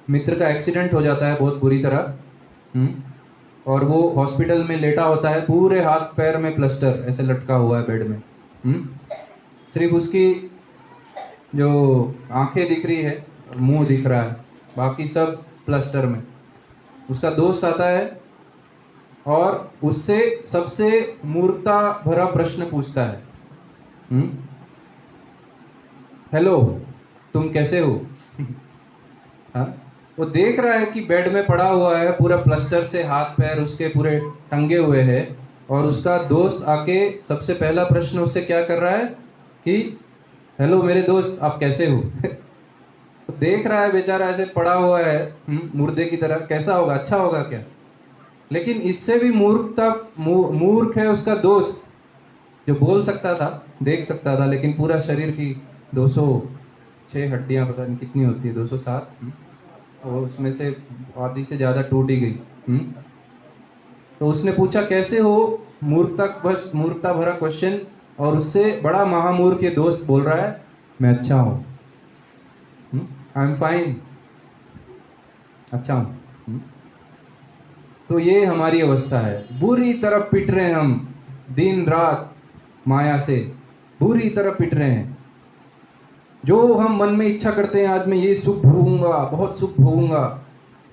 A: मित्र का एक्सीडेंट हो जाता है बहुत बुरी तरह, और वो हॉस्पिटल में लेटा होता है, पूरे हाथ पैर में प्लास्टर ऐसे लटका हुआ है बेड में। सिर्फ उसकी जो आंखें दिख रही है, मुंह दिख रहा है, बाकी सब प्लास्टर में। उसका दोस्त आता है और उससे सबसे मूर्खता भरा प्रश्न पूछता है, हेलो तुम कैसे हो? हाँ, वो देख रहा है कि बेड में पड़ा हुआ है, पूरा प्लास्टर से हाथ पैर उसके पूरे टंगे हुए हैं, और उसका दोस्त आके सबसे पहला प्रश्न उससे क्या कर रहा है कि हेलो मेरे दोस्त आप कैसे हो? तो देख रहा है बेचारा ऐसे पड़ा हुआ है मुर्दे की तरह, कैसा होगा? अच्छा होगा क्या? लेकिन इससे भी मूर्ख है उसका दोस्त, जो बोल सकता था, देख सकता था, लेकिन पूरा शरीर की 206 हड्डियां पता नहीं कितनी होती है, 207, तो उसमें से आधी से ज्यादा टूट ही गई। तो उसने पूछा कैसे हो, मूर्खता भरा क्वेश्चन, और उससे बड़ा महामूर्ख ये दोस्त बोल रहा है मैं अच्छा हूँ, आई एम फाइन, अच्छा हूँ। तो ये हमारी अवस्था है। बुरी तरह पिट रहे हैं हम दिन रात माया से, बुरी तरह पिट रहे हैं। जो हम मन में इच्छा करते हैं आज मैं ये सुख भोगूंगा, बहुत सुख भोगूंगा,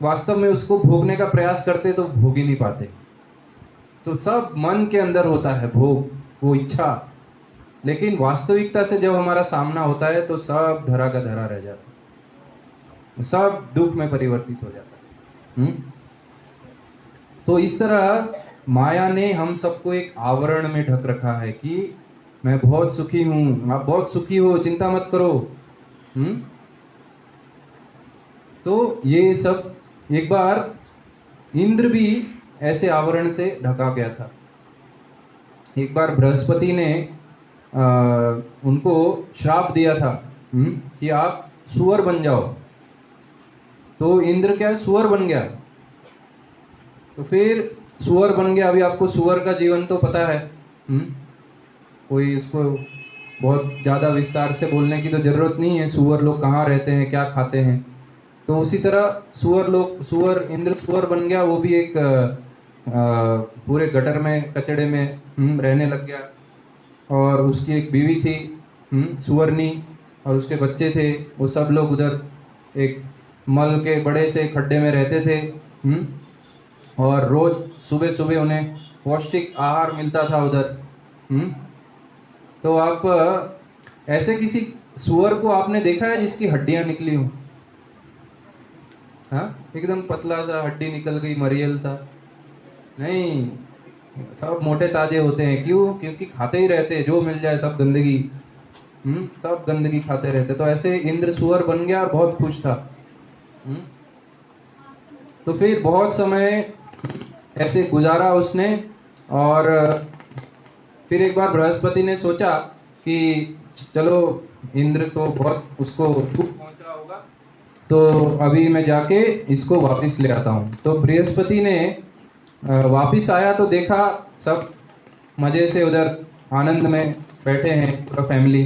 A: वास्तव में उसको भोगने का प्रयास करते तो भोग ही नहीं पाते। तो सब मन के अंदर होता है भोग, वो इच्छा, लेकिन वास्तविकता से जब हमारा सामना होता है तो सब धरा का धरा रह जाता है, सब दुख में परिवर्तित हो जाता है। तो इस तरह माया ने हम सबको एक आवरण में ढक रखा है कि मैं बहुत सुखी हूं, आप बहुत सुखी हो, चिंता मत करो। तो ये सब एक बार इंद्र भी ऐसे आवरण से ढका गया था। एक बार बृहस्पति ने उनको श्राप दिया था कि आप सुअर बन जाओ। तो इंद्र क्या सुअर बन गया। तो फिर सुअर बन गया। अभी आपको सुअर का जीवन तो पता है, कोई इसको बहुत ज़्यादा विस्तार से बोलने की तो ज़रूरत नहीं है। सुअर लोग कहाँ रहते हैं, क्या खाते हैं। तो उसी तरह इंद्र सुअर बन गया। वो भी एक पूरे गटर में, कचड़े में रहने लग गया। और उसकी एक बीवी थी सुअरनी, और उसके बच्चे थे। वो सब लोग उधर एक मल के बड़े से खड्डे में रहते थे। और रोज सुबह सुबह उन्हें पौष्टिक आहार मिलता था उधर। तो आप ऐसे किसी सुअर को आपने देखा है जिसकी हड्डियां निकली हो? हाँ, एकदम पतला सा हड्डी निकल गई, मरियल सा नहीं, सब मोटे ताजे होते हैं। क्यों? क्योंकि खाते ही रहते, जो मिल जाए सब गंदगी, सब गंदगी खाते रहते। तो ऐसे इंद्र सुअर बन गया और बहुत खुश था। तो फिर बहुत समय ऐसे गुजारा उसने। और फिर एक बार बृहस्पति ने सोचा कि चलो इंद्र तो बहुत उसको दुख पहुंच रहा होगा, तो अभी मैं जाके इसको वापस ले आता हूँ। तो बृहस्पति ने वापस आया तो देखा सब मज़े से उधर आनंद में बैठे हैं, पूरा फैमिली।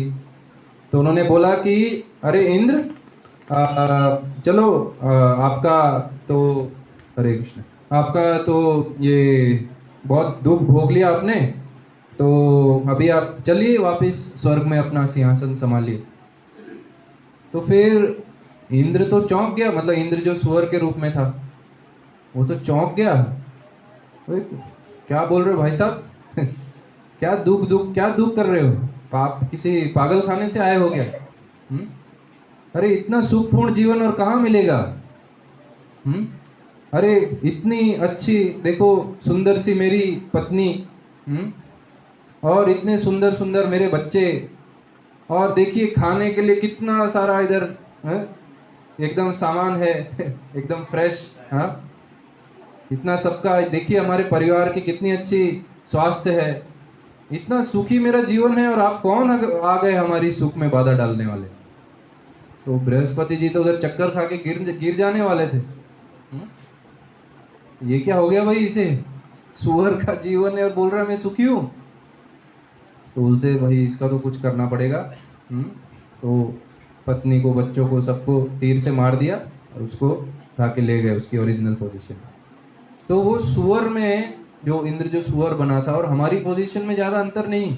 A: तो उन्होंने बोला कि अरे इंद्र, चलो आपका तो हरे कृष्ण, आपका तो ये बहुत दुख भोग लिया आपने, तो अभी आप चलिए वापस स्वर्ग में अपना सिंहासन संभालिए। तो फिर इंद्र तो चौंक गया, मतलब इंद्र जो सुअर के रूप में था वो तो चौंक गया। ओए, क्या बोल रहे हो भाई साहब? क्या दुख कर रहे हो? पाप किसी पागल खाने से आए हो क्या? हम्म? अरे इतना सुखपूर्ण जीवन और कहाँ मिलेगा? हम्म? अरे इतनी अच्छी, देखो सुंदर सी मेरी पत्नी, और इतने सुंदर सुंदर मेरे बच्चे, और देखिए खाने के लिए कितना सारा इधर एकदम सामान है एकदम फ्रेश। हाँ, इतना सबका, देखिए हमारे परिवार की कितनी अच्छी स्वास्थ्य है, इतना सुखी मेरा जीवन है, और आप कौन आ गए हमारी सुख में बाधा डालने वाले? तो बृहस्पति जी तो उधर चक्कर खा के गिर जाने वाले थे। ये क्या हो गया भाई इसे? सुअर का जीवन है और बोल रहा है मैं सुखी हूं। तो बोलते भाई इसका तो कुछ करना पड़ेगा। तो पत्नी को, बच्चों को, सबको तीर से मार दिया और उसको उठा के ले गए उसकी ओरिजिनल पोजीशन। तो वो सुअर में, जो इंद्र जो सुअर बना था और हमारी पोजीशन में ज्यादा अंतर नहीं।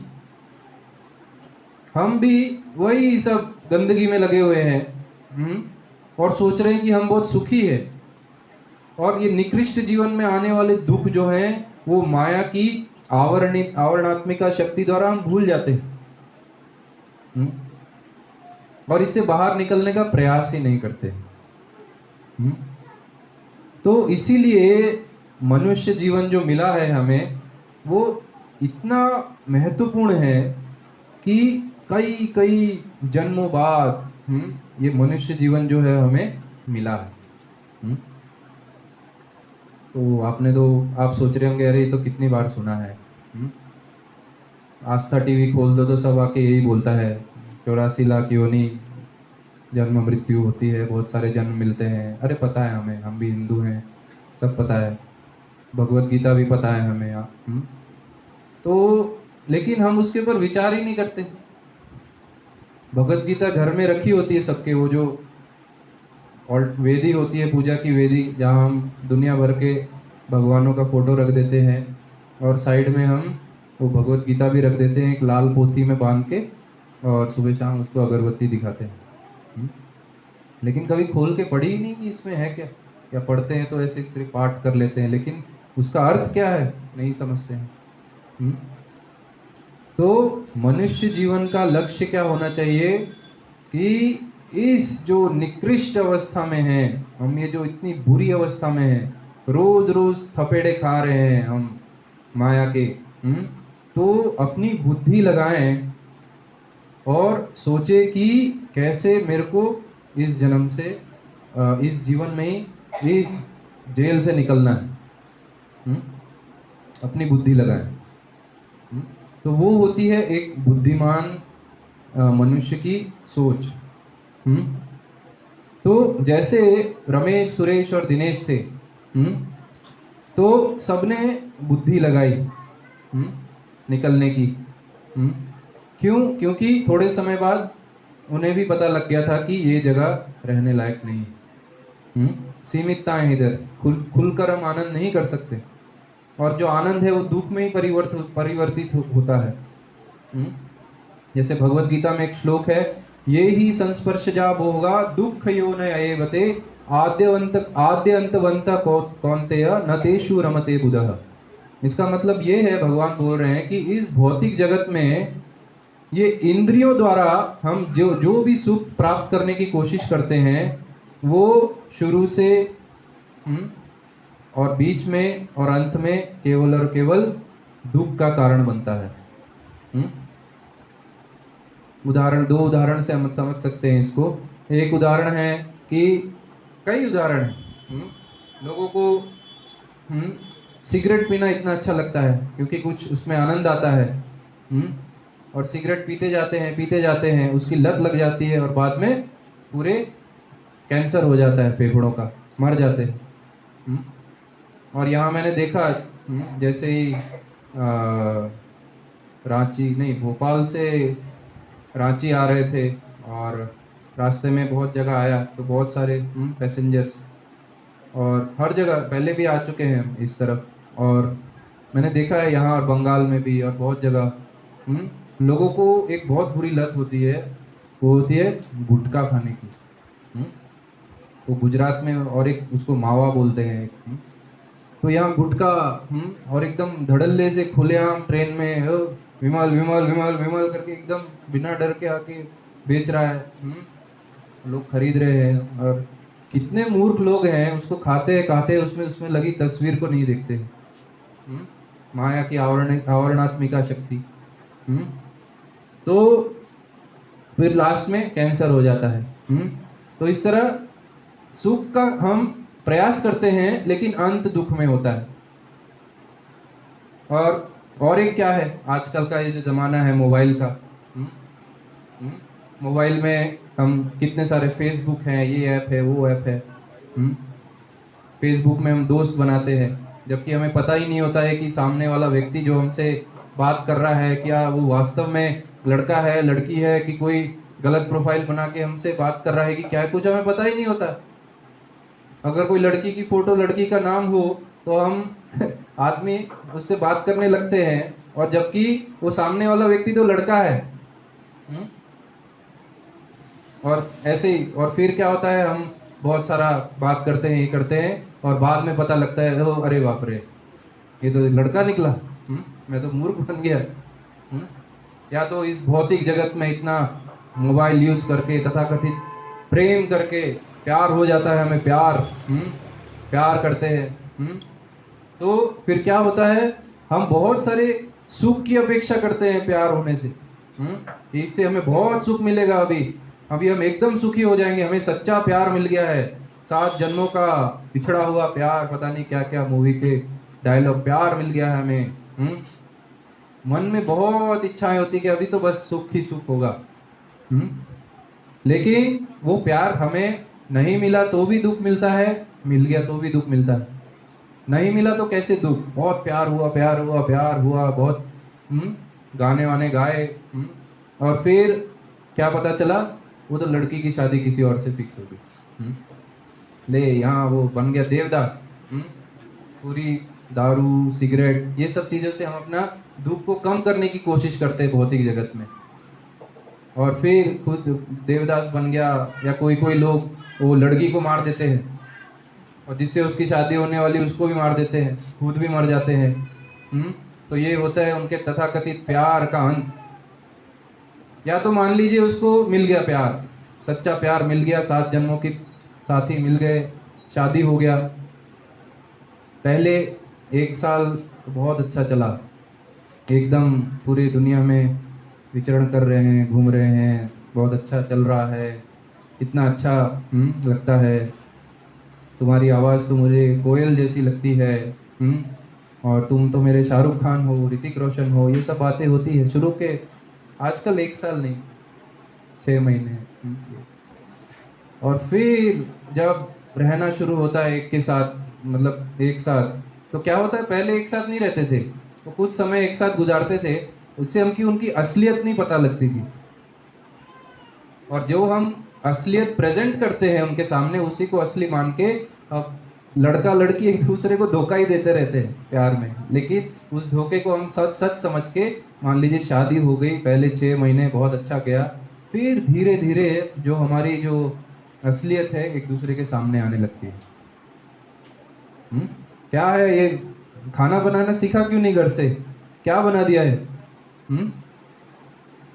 A: हम भी वही सब गंदगी में लगे हुए हैं, और सोच रहे हैं कि हम बहुत सुखी है। और ये निकृष्ट जीवन में आने वाले दुख जो हैं वो माया की आवरणात्मिका शक्ति द्वारा हम भूल जाते हैं, और इससे बाहर निकलने का प्रयास ही नहीं करते। तो इसीलिए मनुष्य जीवन जो मिला है हमें, वो इतना महत्वपूर्ण है कि कई कई जन्मों बाद ये मनुष्य जीवन जो है हमें मिला है। तो आप सोच रहे होंगे अरे ये तो कितनी बार सुना है। आस्था टीवी खोल दो तो सब आके यही बोलता है, 84 लाख योनि जन्म मृत्यु होती है, बहुत सारे जन्म मिलते हैं। अरे पता है हमें, हम भी हिंदू हैं, सब पता है, भगवत गीता भी पता है हमें। तो लेकिन हम उसके ऊपर विचार ही नहीं करते। भगवत गीता घर में रखी होती है सबके, वो जो और वेदी होती है, पूजा की वेदी, जहाँ हम दुनिया भर के भगवानों का फोटो रख देते हैं, और साइड में हम वो भगवत गीता भी रख देते हैं एक लाल पोथी में बांध के, और सुबह शाम उसको अगरबत्ती दिखाते हैं। लेकिन कभी खोल के पढ़ी ही नहीं कि इसमें है क्या, या पढ़ते हैं तो ऐसे सिर्फ पाठ कर लेते हैं, लेकिन उसका अर्थ क्या है नहीं समझते हैं। तो मनुष्य जीवन का लक्ष्य क्या होना चाहिए कि इस जो निकृष्ट अवस्था में है हम, ये जो इतनी बुरी अवस्था में है, रोज रोज थपेड़े खा रहे हैं हम माया के, तो अपनी बुद्धि लगाएं और सोचे कि कैसे मेरे को इस जन्म से, इस जीवन में ही इस जेल से निकलना है। अपनी बुद्धि लगाएं। तो वो होती है एक बुद्धिमान मनुष्य की सोच। तो जैसे रमेश, सुरेश और दिनेश थे, तो सबने बुद्धि लगाई निकलने की। क्यों? क्योंकि थोड़े समय बाद उन्हें भी पता लग गया था कि ये जगह रहने लायक नहीं। सीमितता है इधर, खुलकर हम आनंद नहीं कर सकते, और जो आनंद है वो दुख में ही परिवर्तित होता है। जैसे भगवत गीता में एक श्लोक है, ये ही संस्पर्शजा भोगा दुख योन एवते आद्य अंतवंत कौन्तेय न तेषु रमते बुधः। इसका मतलब ये है, भगवान बोल रहे हैं कि इस भौतिक जगत में ये इंद्रियों द्वारा हम जो भी सुख प्राप्त करने की कोशिश करते हैं, वो शुरू से और बीच में और अंत में केवल और केवल दुख का कारण बनता है। दो उदाहरण से हम समझ सकते हैं इसको। एक उदाहरण है कि कई उदाहरण हैं, लोगों को सिगरेट पीना इतना अच्छा लगता है क्योंकि कुछ उसमें आनंद आता है, और सिगरेट पीते जाते हैं, उसकी लत लग जाती है, और बाद में पूरे कैंसर हो जाता है फेफड़ों का, मर जाते हैं। और यहाँ मैंने देखा, जैसे ही भोपाल से रांची आ रहे थे, और रास्ते में बहुत जगह आया तो बहुत सारे पैसेंजर्स और हर जगह पहले भी आ चुके हैं हम इस तरफ, और मैंने देखा है यहाँ और बंगाल में भी और बहुत जगह लोगों को एक बहुत बुरी लत होती है, वो होती है गुटखा खाने की। तो गुजरात में और एक उसको मावा बोलते हैं तो यहाँ गुटखा और एकदम धड़ल्ले से खुलेआम ट्रेन में विमल विमल विमल विमल करके एकदम बिना डर के आके बेच रहा है। लोग खरीद रहे हैं और कितने मूर्ख लोग हैं उसको खाते खाते उसमें उसमें लगी तस्वीर को नहीं देखते हैं। माया की आवरणात्मिका शक्ति। तो फिर लास्ट में कैंसर हो जाता है। तो इस तरह सुख का हम प्रयास करते हैं लेकिन अंत दुख में होता है। और एक क्या है आजकल का ये जो जमाना है मोबाइल का। मोबाइल में हम कितने सारे फेसबुक हैं, ये ऐप है वो ऐप है। फेसबुक में हम दोस्त बनाते हैं जबकि हमें पता ही नहीं होता है कि सामने वाला व्यक्ति जो हमसे बात कर रहा है क्या वो वास्तव में लड़का है लड़की है, कि कोई गलत प्रोफाइल बना के हमसे बात कर रहा है कि क्या, कुछ हमें पता ही नहीं होता। अगर कोई लड़की की फोटो लड़की का नाम हो तो हम आदमी उससे बात करने लगते हैं, और जबकि वो सामने वाला व्यक्ति तो लड़का है। और ऐसे ही, और फिर क्या होता है हम बहुत सारा बात करते हैं, ये करते हैं, और बाद में पता लगता है ओ अरे बाप रे ये तो लड़का निकला। मैं तो मूर्ख बन गया। या तो इस भौतिक जगत में इतना मोबाइल यूज करके तथाकथित प्रेम करके प्यार हो जाता है हमें, प्यार करते हैं। तो फिर क्या होता है हम बहुत सारे सुख की अपेक्षा करते हैं प्यार होने से। इससे हमें बहुत सुख मिलेगा, अभी हम एकदम सुखी हो जाएंगे, हमें सच्चा प्यार मिल गया है, 7 जन्मों का बिछड़ा हुआ प्यार, पता नहीं क्या क्या मूवी के डायलॉग, प्यार मिल गया है हमें। मन में बहुत इच्छाएं होती कि अभी तो बस सुख ही सुख होगा। लेकिन वो प्यार हमें नहीं मिला तो भी दुख मिलता है, मिल गया तो भी दुख मिलता है। नहीं मिला तो कैसे दुख, बहुत प्यार हुआ प्यार हुआ प्यार हुआ, बहुत गाने वाने गाए, और फिर क्या पता चला वो तो लड़की की शादी किसी और से फिक्स हो गई। ले यहाँ वो बन गया देवदास। पूरी दारू सिगरेट ये सब चीज़ों से हम अपना दुख को कम करने की कोशिश करते हैं भौतिक जगत में, और फिर खुद देवदास बन गया। या कोई लोग वो लड़की को मार देते हैं, और जिससे उसकी शादी होने वाली उसको भी मार देते हैं, खुद भी मर जाते हैं। तो ये होता है उनके तथाकथित प्यार का अंत। या तो मान लीजिए उसको मिल गया प्यार, सच्चा प्यार मिल गया, 7 जन्मों के साथी मिल गए, शादी हो गया। पहले 1 साल तो बहुत अच्छा चला, एकदम पूरी दुनिया में विचरण कर रहे हैं, घूम रहे हैं, बहुत अच्छा चल रहा है, इतना अच्छा लगता है, तुम्हारी आवाज़ तो मुझे कोयल जैसी लगती है, और तुम तो मेरे शाहरुख खान हो, ऋतिक रोशन हो, ये सब बातें होती है शुरू के। आजकल 1 साल नहीं 6 महीने। और फिर जब रहना शुरू होता है एक के साथ, मतलब एक साथ, तो क्या होता है पहले एक साथ नहीं रहते थे तो कुछ समय एक साथ गुजारते थे, उससे हमकी उनकी असलियत नहीं पता लगती थी। और जो हम असलियत प्रेजेंट करते हैं उनके सामने, उसी को असली मान के अब लड़का लड़की एक दूसरे को धोखा ही देते रहते हैं प्यार में। लेकिन उस धोखे को हम सच सच समझ के, मान लीजिए शादी हो गई, पहले 6 महीने बहुत अच्छा गया, फिर धीरे धीरे जो हमारी जो असलियत है एक दूसरे के सामने आने लगती है। क्या है ये, खाना बनाना सीखा क्यों नहीं घर से, क्या बना दिया है,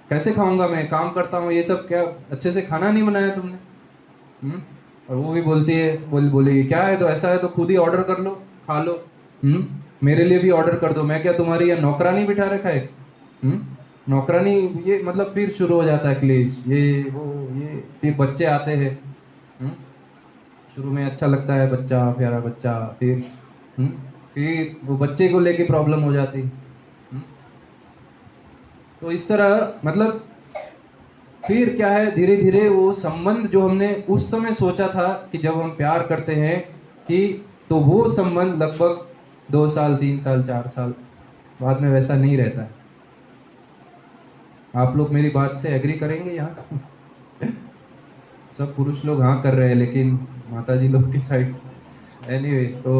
A: कैसे खाऊंगा, मैं काम करता हूँ, ये सब क्या अच्छे से खाना नहीं बनाया तुमने। और वो भी बोलती है, बोलेगी क्या है, तो ऐसा है तो खुद ही ऑर्डर कर लो, खा लो, मेरे लिए भी ऑर्डर कर दो, मैं क्या तुम्हारी यहाँ नौकरानी बिठा रखा है। नौकरानी, ये मतलब फिर शुरू हो जाता है क्लेश, ये वो ये, फिर बच्चे आते हैं। शुरू में अच्छा लगता है बच्चा, प्यारा बच्चा, फिर वो बच्चे को लेके प्रॉब्लम हो जाती। तो इस तरह मतलब फिर क्या है, धीरे धीरे वो संबंध जो हमने उस समय सोचा था कि जब हम प्यार करते हैं कि, तो वो संबंध लगभग 2 साल 3 साल 4 साल बाद में वैसा नहीं रहता है। आप लोग मेरी बात से एग्री करेंगे यहाँ? सब पुरुष लोग हाँ कर रहे हैं, लेकिन माता जी लोग की साइड एनीवे तो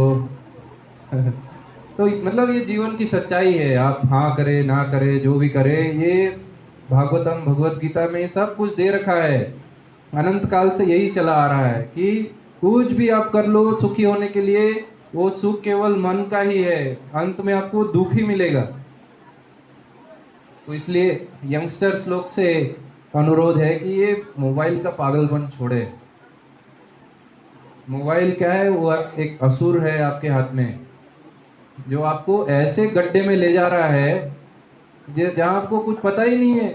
A: मतलब ये जीवन की सच्चाई है। आप हाँ करे ना करे जो भी करे, ये भागवतम भगवत गीता में सब कुछ दे रखा है। अनंत काल से यही चला आ रहा है कि कुछ भी आप कर लो सुखी होने के लिए, वो सुख केवल मन का ही है, अंत में आपको दुख ही मिलेगा। तो इसलिए यंगस्टर्स लोग से अनुरोध है कि ये मोबाइल का पागलपन छोड़े। मोबाइल क्या है, वो एक असुर है आपके हाथ में, जो आपको ऐसे गड्ढे में ले जा रहा है जहां आपको कुछ पता ही नहीं है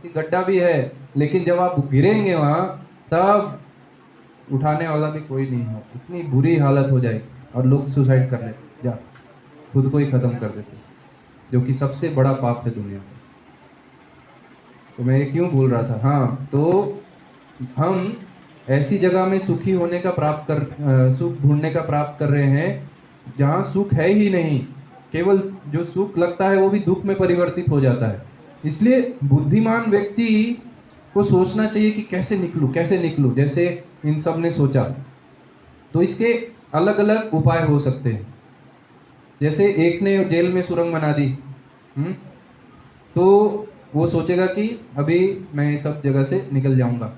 A: कि गड्ढा भी है, लेकिन जब आप गिरेंगे वहां तब उठाने वाला भी कोई नहीं हो। इतनी बुरी हालत हो जाएगी और लोग सुसाइड कर लेते, जा खुद को ही खत्म कर देते, जो कि सबसे बड़ा पाप है दुनिया में। तो मैं ये क्यों बोल रहा था, हाँ, तो हम ऐसी जगह में सुखी होने का सुख ढूंढने का प्राप्त कर रहे हैं जहाँ सुख है ही नहीं। केवल जो सुख लगता है वो भी दुख में परिवर्तित हो जाता है। इसलिए बुद्धिमान व्यक्ति को सोचना चाहिए कि कैसे निकलूं, जैसे इन सब ने सोचा। तो इसके अलग अलग उपाय हो सकते हैं। जैसे एक ने जेल में सुरंग बना दी, तो वो सोचेगा कि अभी मैं इस सब जगह से निकल जाऊंगा,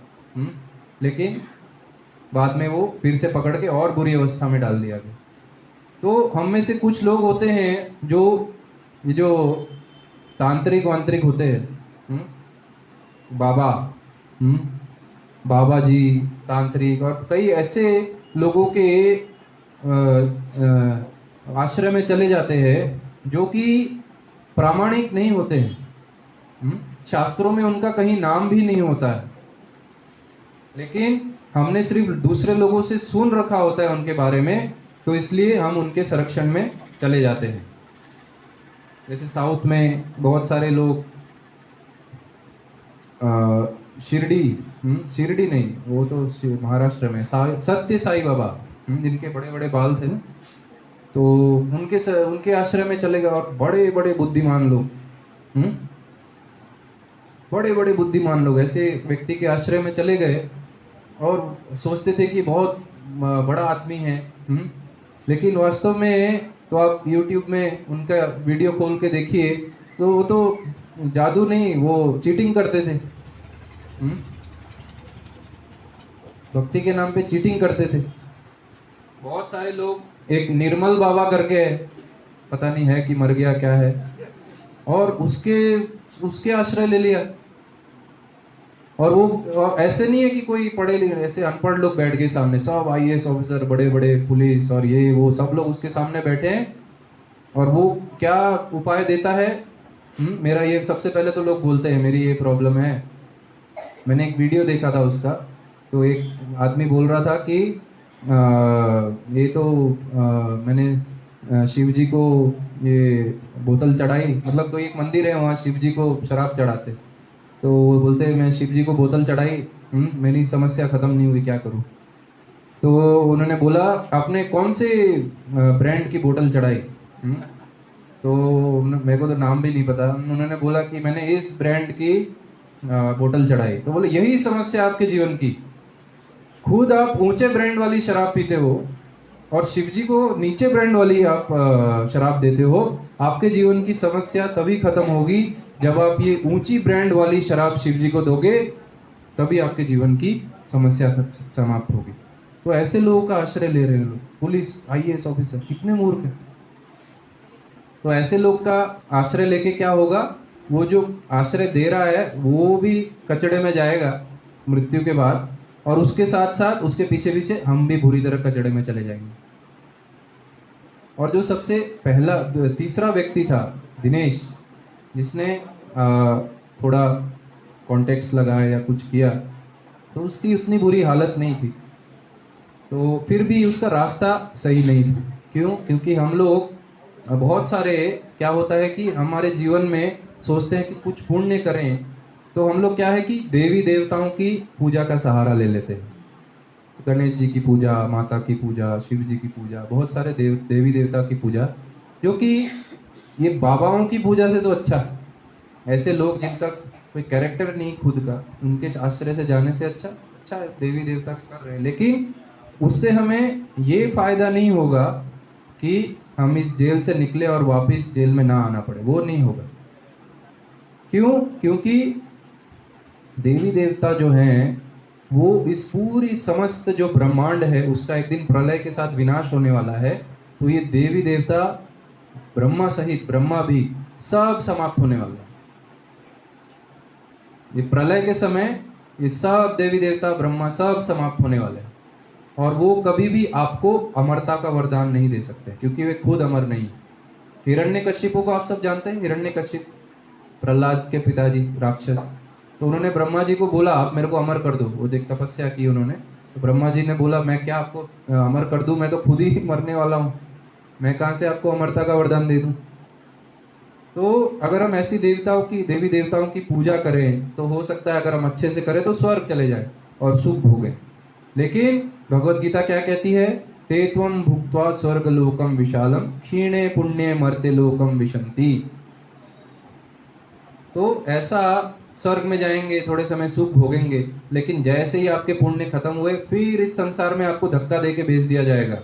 A: लेकिन बाद में वो फिर से पकड़ के और बुरी अवस्था में डाल दिया गया। तो हम में से कुछ लोग होते हैं जो तांत्रिक वांत्रिक होते हैं, बाबा जी तांत्रिक, और कई ऐसे लोगों के आश्रय में चले जाते हैं जो कि प्रामाणिक नहीं होते हैं। शास्त्रों में उनका कहीं नाम भी नहीं होता है, लेकिन हमने सिर्फ दूसरे लोगों से सुन रखा होता है उनके बारे में, तो इसलिए हम उनके संरक्षण में चले जाते हैं। जैसे साउथ में बहुत सारे लोग शिरडी नहीं, वो तो महाराष्ट्र में सत्य साई बाबा, जिनके बड़े बड़े बाल थे ना, तो उनके आश्रय में चले गए, और बड़े बड़े बुद्धिमान लोग ऐसे व्यक्ति के आश्रय में चले गए और सोचते थे कि बहुत बड़ा आदमी है, लेकिन वास्तव में तो आप YouTube में उनका वीडियो खोल के देखिए, तो वो तो जादू नहीं, वो चीटिंग करते थे। भक्ति के नाम पे चीटिंग करते थे। बहुत सारे लोग, एक निर्मल बाबा करके, पता नहीं है कि मर गया क्या है, और उसके आश्रय ले लिया। और ऐसे नहीं है कि कोई पढ़े लिखे, ऐसे अनपढ़ लोग बैठ गए सामने, सब IAS ऑफिसर, बड़े बड़े पुलिस और ये वो सब लोग उसके सामने बैठे हैं, और वो क्या उपाय देता है, मेरा ये, सबसे पहले तो लोग बोलते हैं मेरी ये प्रॉब्लम है। मैंने एक वीडियो देखा था उसका, तो एक आदमी बोल रहा था कि ये तो मैंने शिव जी को ये बोतल चढ़ाई, मतलब कोई एक मंदिर है वहाँ शिव जी को शराब चढ़ाते, तो वो बोलते हैं मैं शिव जी को बोतल चढ़ाई, मेरी समस्या खत्म नहीं हुई, क्या करूँ। तो उन्होंने बोला आपने कौन से ब्रांड की बोतल चढ़ाई, तो मेरे को तो नाम भी नहीं पता। उन्होंने बोला कि मैंने इस ब्रांड की बोतल चढ़ाई। तो बोले यही समस्या आपके जीवन की, खुद आप ऊंचे ब्रांड वाली शराब पीते हो और शिव जी को नीचे ब्रांड वाली आप शराब देते हो। आपके जीवन की समस्या तभी खत्म होगी जब आप ये ऊंची ब्रांड वाली शराब शिव जी को दोगे, तभी आपके जीवन की समस्या समाप्त होगी। तो ऐसे लोगों का आश्रय ले रहे हैं लोग, पुलिस IAS ऑफिसर, कितने मूर्ख हैं। तो ऐसे लोग का आश्रय लेके क्या होगा, वो जो आश्रय दे रहा है वो भी कचड़े में जाएगा मृत्यु के बाद, और उसके साथ साथ उसके पीछे पीछे हम भी बुरी तरह कचड़े में चले जाएंगे। और जो सबसे पहला तीसरा व्यक्ति था दिनेश, जिसने थोड़ा कॉन्टेक्स्ट लगाया या कुछ किया, तो उसकी उतनी बुरी हालत नहीं थी, तो फिर भी उसका रास्ता सही नहीं था। क्यों? क्योंकि हम लोग बहुत सारे, क्या होता है कि हमारे जीवन में सोचते हैं कि कुछ पुण्य करें, तो हम लोग क्या है कि देवी देवताओं की पूजा का सहारा ले लेते हैं। गणेश जी की पूजा, माता की पूजा, शिव जी की पूजा, बहुत सारे देवी देवता की पूजा, जो कि ये बाबाओं की पूजा से तो अच्छा है। ऐसे लोग जिनका कोई कैरेक्टर नहीं खुद का, उनके आश्रय से जाने से अच्छा देवी देवता कर रहे हैं। लेकिन उससे हमें ये फायदा नहीं होगा कि हम इस जेल से निकले और वापस जेल में ना आना पड़े, वो नहीं होगा। क्यों? क्योंकि देवी देवता जो हैं वो इस पूरी समस्त जो ब्रह्मांड है उसका एक दिन प्रलय के साथ विनाश होने वाला है। तो ये देवी देवता ब्रह्मा सहित, ब्रह्मा भी, सब समाप्त होने वाला है। ये प्रलय के समय ये सब देवी देवता, ब्रह्मा सब समाप्त होने वाले हैं। और वो कभी भी आपको अमरता का वरदान नहीं दे सकते क्योंकि वे खुद अमर नहीं। हिरण्यकशिपु को आप सब जानते हैं, हिरण्यकशिप प्रहलाद के पिताजी राक्षस। तो उन्होंने ब्रह्मा जी को बोला आप मेरे को अमर कर दो। वो एक तपस्या की उन्होंने, तो ब्रह्मा जी ने बोला मैं क्या आपको अमर कर दूं, मैं तो खुद ही मरने वाला हूँ, मैं कहाँ से आपको अमरता का वरदान दे दूं। तो अगर हम ऐसी देवी देवताओं की पूजा करें तो हो सकता है अगर हम अच्छे से करें तो स्वर्ग चले जाए और सुख भोगें। लेकिन भगवत गीता क्या कहती है? ते त्वं भुक्त्वा स्वर्ग लोकम विशालम क्षीणे पुण्ये मर्त्य लोकम विशन्ति। तो ऐसा स्वर्ग में जाएंगे, थोड़े समय सुख भोगेंगे, लेकिन जैसे ही आपके पुण्य खत्म हुए फिर इस संसार में आपको धक्का देके भेज दिया जाएगा।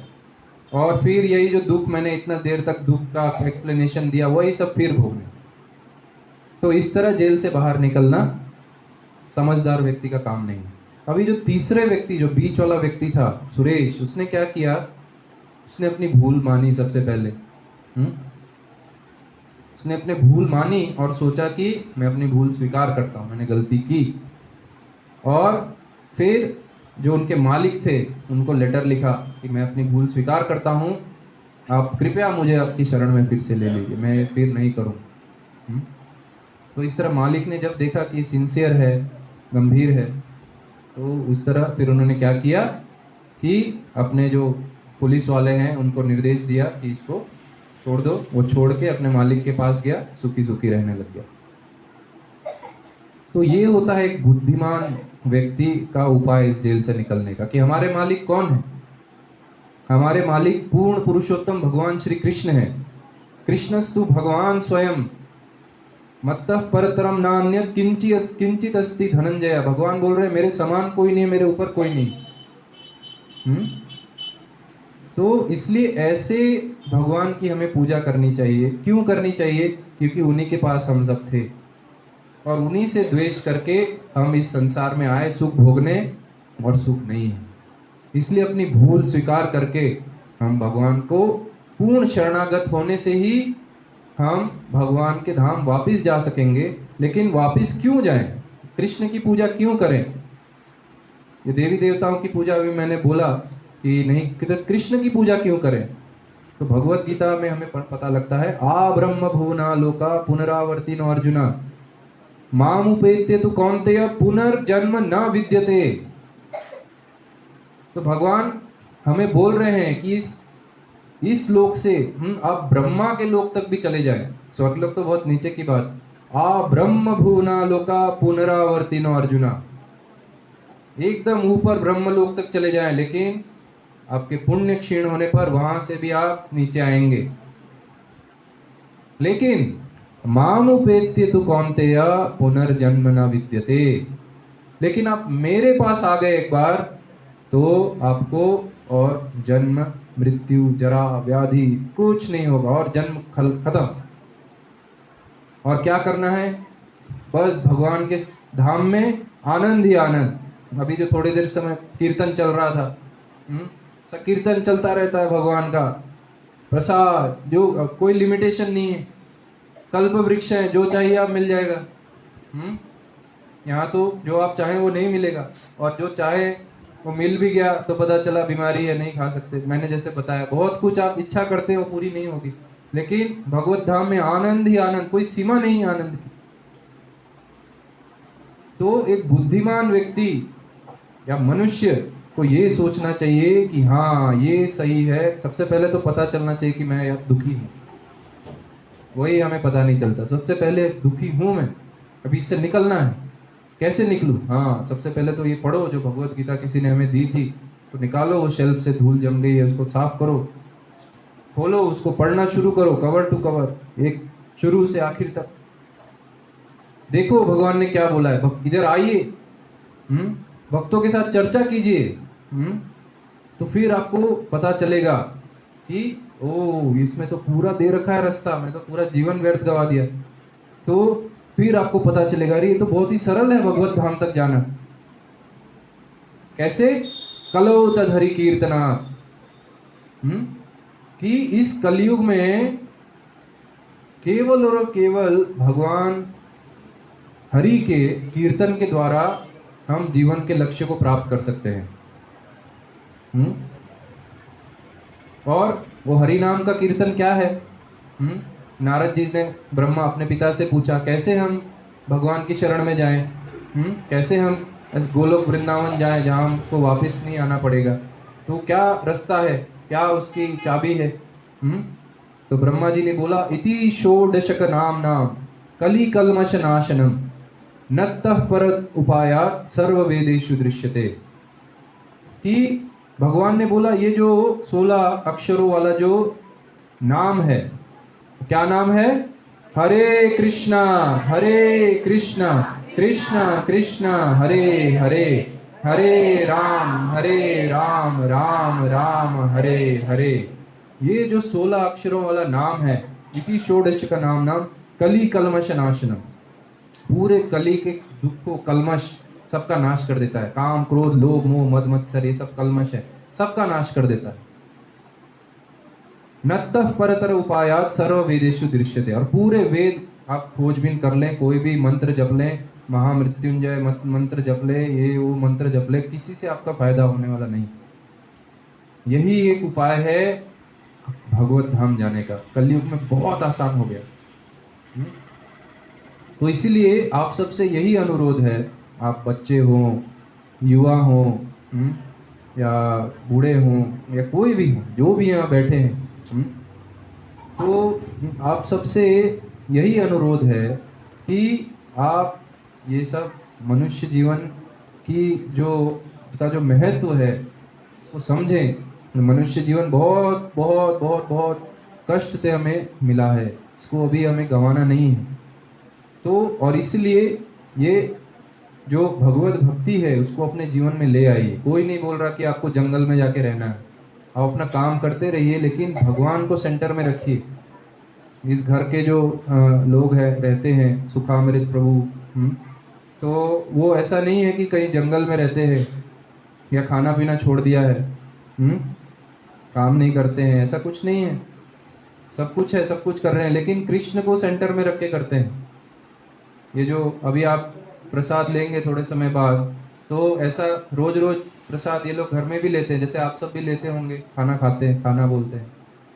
A: और फिर यही जो दुख, मैंने इतना देर तक दुख का एक्सप्लेनेशन दिया, वही सब फिर भोगने। तो इस तरह जेल से बाहर निकलना समझदार व्यक्ति का काम नहीं है। अभी जो तीसरे व्यक्ति, जो बीच वाला व्यक्ति था सुरेश, उसने क्या किया? उसने अपनी भूल मानी सबसे पहले। उसने अपनी भूल मानी और सोचा कि मैं अपनी भूल स्वीकार करता हूँ, मैंने गलती की। और फिर जो उनके मालिक थे उनको लेटर लिखा कि मैं अपनी भूल स्वीकार करता हूँ, आप कृपया मुझे आपकी शरण में फिर से ले लीजिए, मैं फिर नहीं करूँ। तो इस तरह मालिक ने जब देखा कि सिंसियर है, गंभीर है, तो इस तरह फिर उन्होंने क्या किया कि अपने जो पुलिस वाले हैं उनको निर्देश दिया कि इसको छोड़ दो। वो छोड़ के अपने मालिक के पास गया, सुखी सुखी रहने लग गया। तो ये होता है एक बुद्धिमान व्यक्ति का उपाय इस जेल से निकलने का, कि हमारे मालिक कौन है? हमारे मालिक पूर्ण पुरुषोत्तम भगवान श्री कृष्ण है। कृष्णस्तु भगवान स्वयं, मत्तः परतरम नान्यत् किंचित अस्ति धनंजय। भगवान बोल रहे हैं मेरे समान कोई नहीं, मेरे ऊपर कोई नहीं। तो इसलिए ऐसे भगवान की हमें पूजा करनी चाहिए। क्यों करनी चाहिए? क्योंकि उन्हीं के पास हम सब थे और उन्हीं से द्वेष करके हम इस संसार में आए सुख भोगने, और सुख नहीं है। इसलिए अपनी भूल स्वीकार करके हम भगवान को पूर्ण शरणागत होने से ही हम भगवान के धाम वापस जा सकेंगे। लेकिन वापस क्यों जाएं? कृष्ण की पूजा क्यों करें? ये देवी देवताओं की पूजा भी मैंने बोला कि नहीं, कृष्ण की पूजा क्यों करें? तो भगवत गीता में हमें पता लगता है, आ ब्रह्म भुवना लोका पुनरावर्तिनो अर्जुना मामुपेत्य तु कौन्तेय पुनर्जन्म न विद्यते। तो भगवान हमें बोल रहे हैं कि इस लोक से आप ब्रह्मा के लोक तक भी चले जाएं। स्वर्ग लोक तो बहुत नीचे की बात। आ ब्रह्म भुवना लोका पुनरावर्तिनो अर्जुना, एकदम ऊपर ब्रह्मलोक तक चले जाएं, लेकिन आपके पुण्य क्षीण होने पर वहां से भी आप नीचे आएंगे। लेकिन मामुपेत्य तु कौन्तेय पुनर्जन्म न विद्यते। लेकिन आप मेरे पास आ गए एक बार तो आपको और जन्म मृत्यु जरा व्याधि कुछ नहीं होगा, और जन्म खत्म। और क्या करना है? बस भगवान के धाम में आनंद ही आनंद। अभी जो थोड़ी देर समय कीर्तन चल रहा था, कीर्तन चलता रहता है भगवान का प्रसाद, जो कोई लिमिटेशन नहीं है। कल्प वृक्ष है, जो चाहिए आप मिल जाएगा। यहाँ तो जो आप चाहें वो नहीं मिलेगा, और जो चाहे वो मिल भी गया तो पता चला बीमारी है, नहीं खा सकते। मैंने जैसे बताया, बहुत कुछ आप इच्छा करते हो पूरी नहीं होगी। लेकिन भगवत धाम में आनंद ही आनंद, कोई सीमा नहीं आनंद की। तो एक बुद्धिमान व्यक्ति या मनुष्य को ये सोचना चाहिए कि हाँ ये सही है। सबसे पहले तो पता चलना चाहिए कि मैं अब दुखी हूँ, वही हमें पता नहीं चलता। सबसे पहले दुखी हूँ मैं, अभी इससे निकलना है। कैसे निकलूं? हाँ, सबसे पहले तो ये पढ़ो जो भगवत गीता किसी ने हमें दी थी, तो निकालो वो शेल्फ से, धूल जम गई है उसको साफ करो, खोलो उसको, पढ़ना शुरू करो कवर टू कवर, एक शुरू से आखिर तक। देखो भगवान ने क्या बोला है। इधर आइए, भक्तों के साथ चर्चा कीजिए, तो फिर आपको पता चलेगा कि ओ इसमें तो पूरा दे रखा है रास्ता, मैं तो पूरा जीवन व्यर्थ गवा दिया। तो फिर आपको पता चलेगा अरे ये तो बहुत ही सरल है भगवत धाम तक जाना। कैसे? कलो तदहरि कीर्तना, कि इस कलयुग में केवल और केवल भगवान हरि के कीर्तन के द्वारा हम जीवन के लक्ष्य को प्राप्त कर सकते हैं। और वो हरि नाम का कीर्तन क्या है? नारद जी ने ब्रह्मा अपने पिता से पूछा कैसे हम भगवान की शरण में जाएं, कैसे हम इस गोलोक वृंदावन जाएं जहां हमको वापस नहीं आना पड़ेगा। तो क्या रास्ता है, क्या उसकी चाबी है? तो ब्रह्मा जी ने बोला इति षोडशक नाम नाम कली कल्मश नाशनम नत्तः परत उपायात सर्व वेदेषु दृश्यते। कि भगवान ने बोला ये जो 16 अक्षरों वाला जो नाम है, क्या नाम है? हरे कृष्णा कृष्णा कृष्णा हरे हरे, हरे राम राम राम हरे हरे। ये जो 16 अक्षरों वाला नाम है, इति षोडश का नाम नाम कली कल्मश नाशनम, पूरे कली के दुख को, कल्मश सबका नाश कर देता है। काम क्रोध लोभ मोह मद मत्सर ये सब कल्मश है, सबका नाश कर देता है। नत्तः परतर उपायात सर्व वेदेषु दृश्यते, और पूरे वेद आप खोजबीन कर लें, कोई भी मंत्र जप लें, महामृत्युंजय मंत्र जप ले, ये वो मंत्र जप ले, किसी से आपका फायदा होने वाला नहीं। यही एक उपाय है भगवत धाम जाने का, कलयुग में बहुत आसान हो गया। तो इसीलिए आप सबसे यही अनुरोध है, आप बच्चे हो, युवा हो, या बूढ़े हो, या कोई भी हो, जो भी यहाँ बैठे हैं, तो आप सबसे यही अनुरोध है कि आप ये सब मनुष्य जीवन की जो महत्व है उसको समझें। मनुष्य जीवन बहुत बहुत बहुत बहुत कष्ट से हमें मिला है, इसको अभी हमें गंवाना नहीं है। तो और इसलिए ये जो भगवत भक्ति है उसको अपने जीवन में ले आइए। कोई नहीं बोल रहा कि आपको जंगल में जाके रहना है, आप अपना काम करते रहिए, लेकिन भगवान को सेंटर में रखिए। इस घर के जो लोग हैं रहते हैं सुखामृत प्रभु, तो वो ऐसा नहीं है कि कहीं जंगल में रहते हैं या खाना पीना छोड़ दिया है, काम नहीं करते हैं, ऐसा कुछ नहीं है। सब कुछ है, सब कुछ कर रहे हैं, लेकिन कृष्ण को सेंटर में रख के करते हैं। ये जो अभी आप प्रसाद लेंगे थोड़े समय बाद, तो ऐसा रोज रोज प्रसाद ये लोग घर में भी लेते हैं, जैसे आप सब भी लेते होंगे, खाना खाते हैं, खाना बोलते हैं।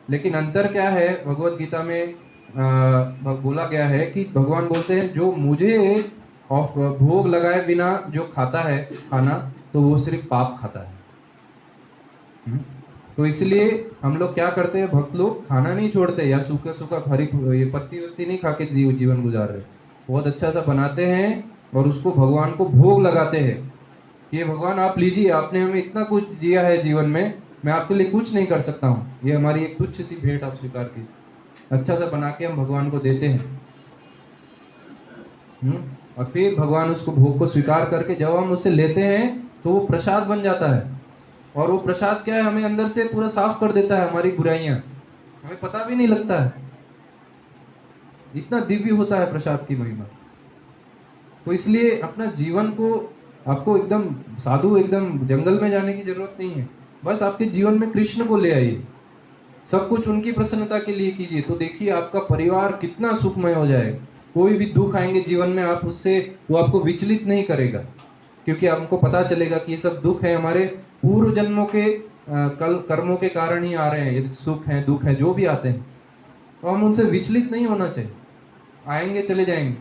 A: लेकिन अंतर क्या है? भगवत गीता में बोला गया है कि भगवान बोलते हैं जो मुझे भोग लगाए बिना जो खाता है खाना, तो वो सिर्फ पाप खाता है। तो इसलिए हम लोग क्या करते हैं, भक्त लोग खाना नहीं छोड़ते, या सूखा सूखा हरी ये पत्ती वत्ती नहीं खा के जीवन गुजार रहे, बहुत अच्छा सा बनाते हैं और उसको भगवान को भोग लगाते हैं कि भगवान आप लीजिए, आपने हमें इतना कुछ दिया है जीवन में, मैं आपके लिए कुछ नहीं कर सकता हूँ, ये हमारी एक तुच्छ सी भेंट आप स्वीकार कीजिए। अच्छा सा बना के हम भगवान को देते हैं। और फिर भगवान उसको भोग को स्वीकार करके जब हम उससे लेते हैं तो वो प्रसाद बन जाता है। और वो प्रसाद क्या है, हमें अंदर से पूरा साफ कर देता है हमारी बुराइयां, हमें पता भी नहीं लगता है, इतना दिव्य होता है प्रसाद की महिमा। तो इसलिए अपना जीवन को आपको एकदम साधु, एकदम जंगल में जाने की जरूरत नहीं है, बस आपके जीवन में कृष्ण को ले आइए, सब कुछ उनकी प्रसन्नता के लिए कीजिए, तो देखिए आपका परिवार कितना सुखमय हो जाएगा। कोई भी दुख आएंगे जीवन में, आप उससे वो आपको विचलित नहीं करेगा, क्योंकि आपको पता चलेगा कि ये सब दुख है हमारे पूर्व जन्मों के कर्मों के कारण ही आ रहे हैं। ये सुख है दुख है जो भी आते हैं, तो हम उनसे विचलित नहीं होना चाहिए। आएंगे चले जाएंगे,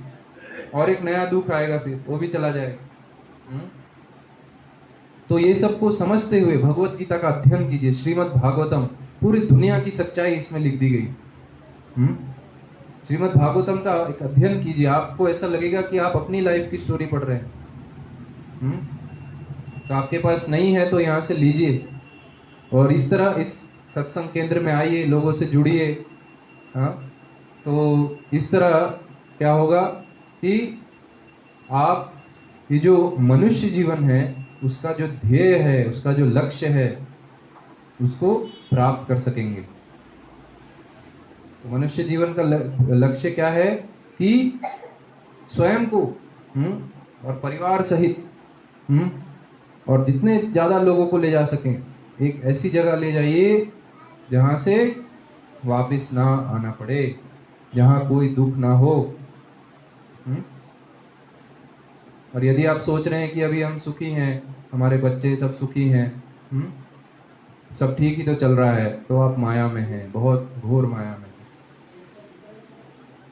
A: और एक नया दुख आएगा, फिर वो भी चला जाएगा। तो ये सब को समझते हुए भगवत गीता का अध्ययन कीजिए। श्रीमद् भागवतम, पूरी दुनिया की सच्चाई इसमें लिख दी गई। श्रीमद् भागवतम का एक अध्ययन कीजिए, आपको ऐसा लगेगा कि आप अपनी लाइफ की स्टोरी पढ़ रहे हैं। तो आपके पास नहीं है तो यहाँ से लीजिए, और इस तरह इस सत्संग केंद्र में आइए, लोगों से जुड़िए। तो इस तरह क्या होगा कि आप ये जो मनुष्य जीवन है उसका जो ध्येय है, उसका जो लक्ष्य है, उसको प्राप्त कर सकेंगे। तो मनुष्य जीवन का लक्ष्य क्या है कि स्वयं को और परिवार सहित और जितने ज्यादा लोगों को ले जा सकें एक ऐसी जगह ले जाइए जहां से वापस ना आना पड़े, जहां कोई दुख ना हो। और यदि आप सोच रहे हैं कि अभी हम सुखी हैं, हमारे बच्चे सब सुखी हैं, सब ठीक ही तो चल रहा है, तो आप माया में हैं, बहुत घोर माया में।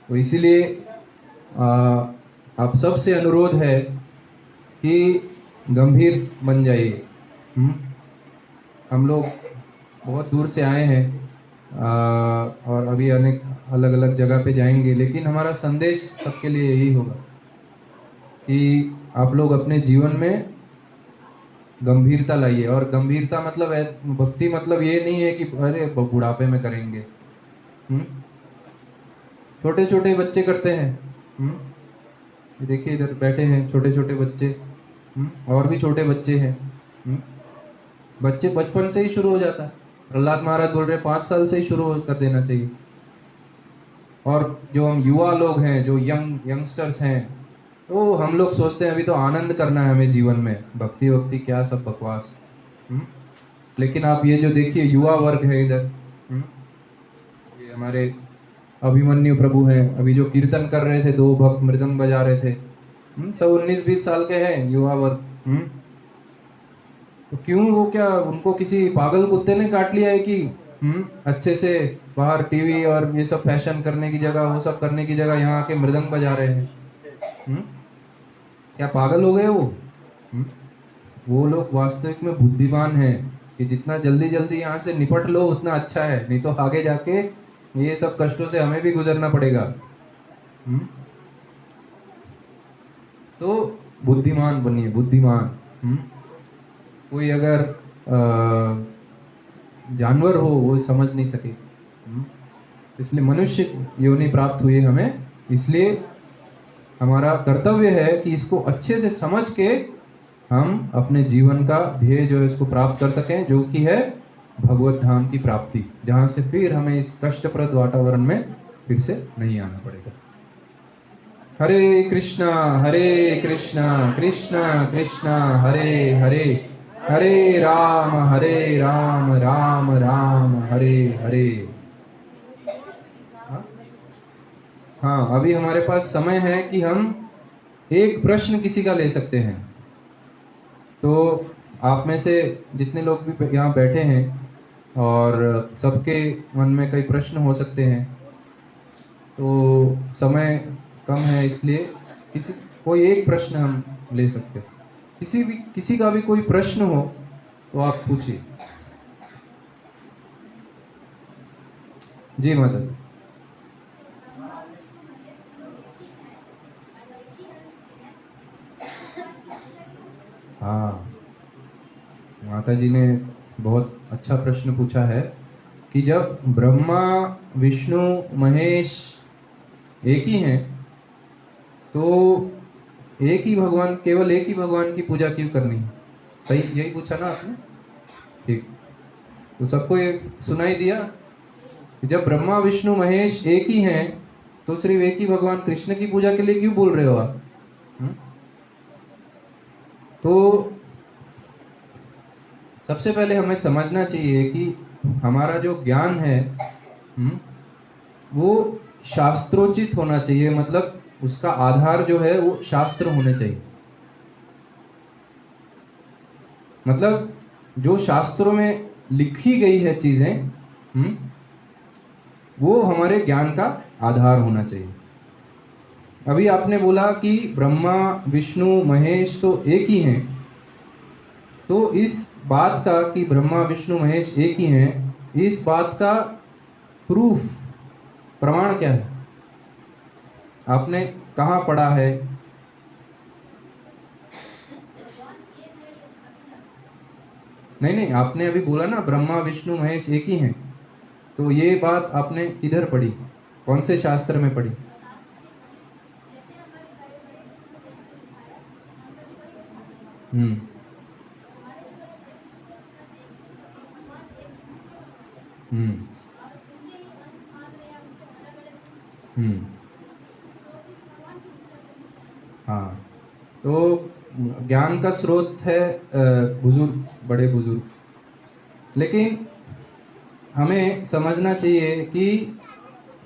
A: तो इसीलिए आप सबसे अनुरोध है कि गंभीर बन जाइए। हम लोग बहुत दूर से आए हैं और अभी अनेक अलग अलग जगह पे जाएंगे, लेकिन हमारा संदेश सबके लिए यही होगा कि आप लोग अपने जीवन में गंभीरता लाइए। और गंभीरता मतलब भक्ति मतलब ये नहीं है कि अरे बुढ़ापे में करेंगे। छोटे छोटे बच्चे करते हैं। देखिए इधर बैठे हैं छोटे छोटे बच्चे, और भी छोटे बच्चे हैं। बच्चे बचपन से ही शुरू हो जाता है। प्रहलाद महाराज बोल रहे 5 साल से ही शुरू कर देना चाहिए। और जो हम युवा लोग हैं, जो यंगस्टर्स हैं, तो हम लोग सोचते हैं अभी तो आनंद करना है हमें जीवन में, भक्ति वक्ति क्या सब बकवास। लेकिन आप ये जो देखिए युवा वर्ग है इधर, ये हमारे अभिमन्यु प्रभु हैं, अभी जो कीर्तन कर रहे थे, 2 भक्त मृदंग बजा रहे थे, सब 19-20 साल के हैं युवा वर्ग। तो क्यों वो क्या उनको किसी पागल कुत्ते ने काट लिया है कि अच्छे से बाहर टीवी और ये सब फैशन करने की जगह, वो सब करने की जगह यहाँ आके मृदंग बजा रहे हैं? क्या पागल हो गए वो? वो लोग वास्तविक में बुद्धिमान हैं कि जितना जल्दी जल्दी यहाँ से निपट लो उतना अच्छा है, नहीं तो आगे जाके ये सब कष्टों से हमें भी गुजरना पड़ेगा। तो बुद्धिमान बनिए, बुद्धिमान। कोई अगर जानवर हो वो समझ नहीं सके, इसलिए मनुष्य योनि प्राप्त हुई हमें, इसलिए हमारा कर्तव्य है कि इसको अच्छे से समझ के हम अपने जीवन का ध्येय जो है इसको प्राप्त कर सकें, जो कि है भगवत धाम की प्राप्ति, जहां से फिर हमें इस कष्टप्रद वातावरण में फिर से नहीं आना पड़ेगा। हरे कृष्णा कृष्णा कृष्णा हरे हरे, हरे राम राम राम हरे हरे। हाँ, अभी हमारे पास समय है कि हम एक प्रश्न किसी का ले सकते हैं। तो आप में से जितने लोग भी यहाँ बैठे हैं और सबके मन में कई प्रश्न हो सकते हैं, तो समय कम है, इसलिए कोई एक प्रश्न हम ले सकते हैं। किसी का भी कोई प्रश्न हो तो आप पूछिए। जी माता जी। हाँ, माता जी ने बहुत अच्छा प्रश्न पूछा है कि जब ब्रह्मा विष्णु महेश एक ही हैं, तो एक ही भगवान, केवल एक ही भगवान की पूजा क्यों करनी है? सही यही पूछा ना आपने? ठीक, तो सबको ये सुनाई दिया कि जब ब्रह्मा विष्णु महेश एक ही हैं, तो सिर्फ एक ही भगवान कृष्ण की पूजा के लिए क्यों बोल रहे हो आप? तो सबसे पहले हमें समझना चाहिए कि हमारा जो ज्ञान है वो शास्त्रोचित होना चाहिए, मतलब उसका आधार जो है वो शास्त्र होने चाहिए। मतलब जो शास्त्रों में लिखी गई है चीजें, वो हमारे ज्ञान का आधार होना चाहिए। अभी आपने बोला कि ब्रह्मा विष्णु महेश तो एक ही हैं, तो इस बात का कि ब्रह्मा विष्णु महेश एक ही हैं, इस बात का प्रूफ, प्रमाण क्या है? आपने कहाँ पढ़ा है? नहीं, आपने अभी बोला ना ब्रह्मा विष्णु महेश एक ही हैं, तो ये बात आपने किधर पढ़ी? कौन से शास्त्र में पढ़ी? हम्म हम्म हाँ, तो ज्ञान का स्रोत है बुजुर्ग, बड़े बुजुर्ग। लेकिन हमें समझना चाहिए कि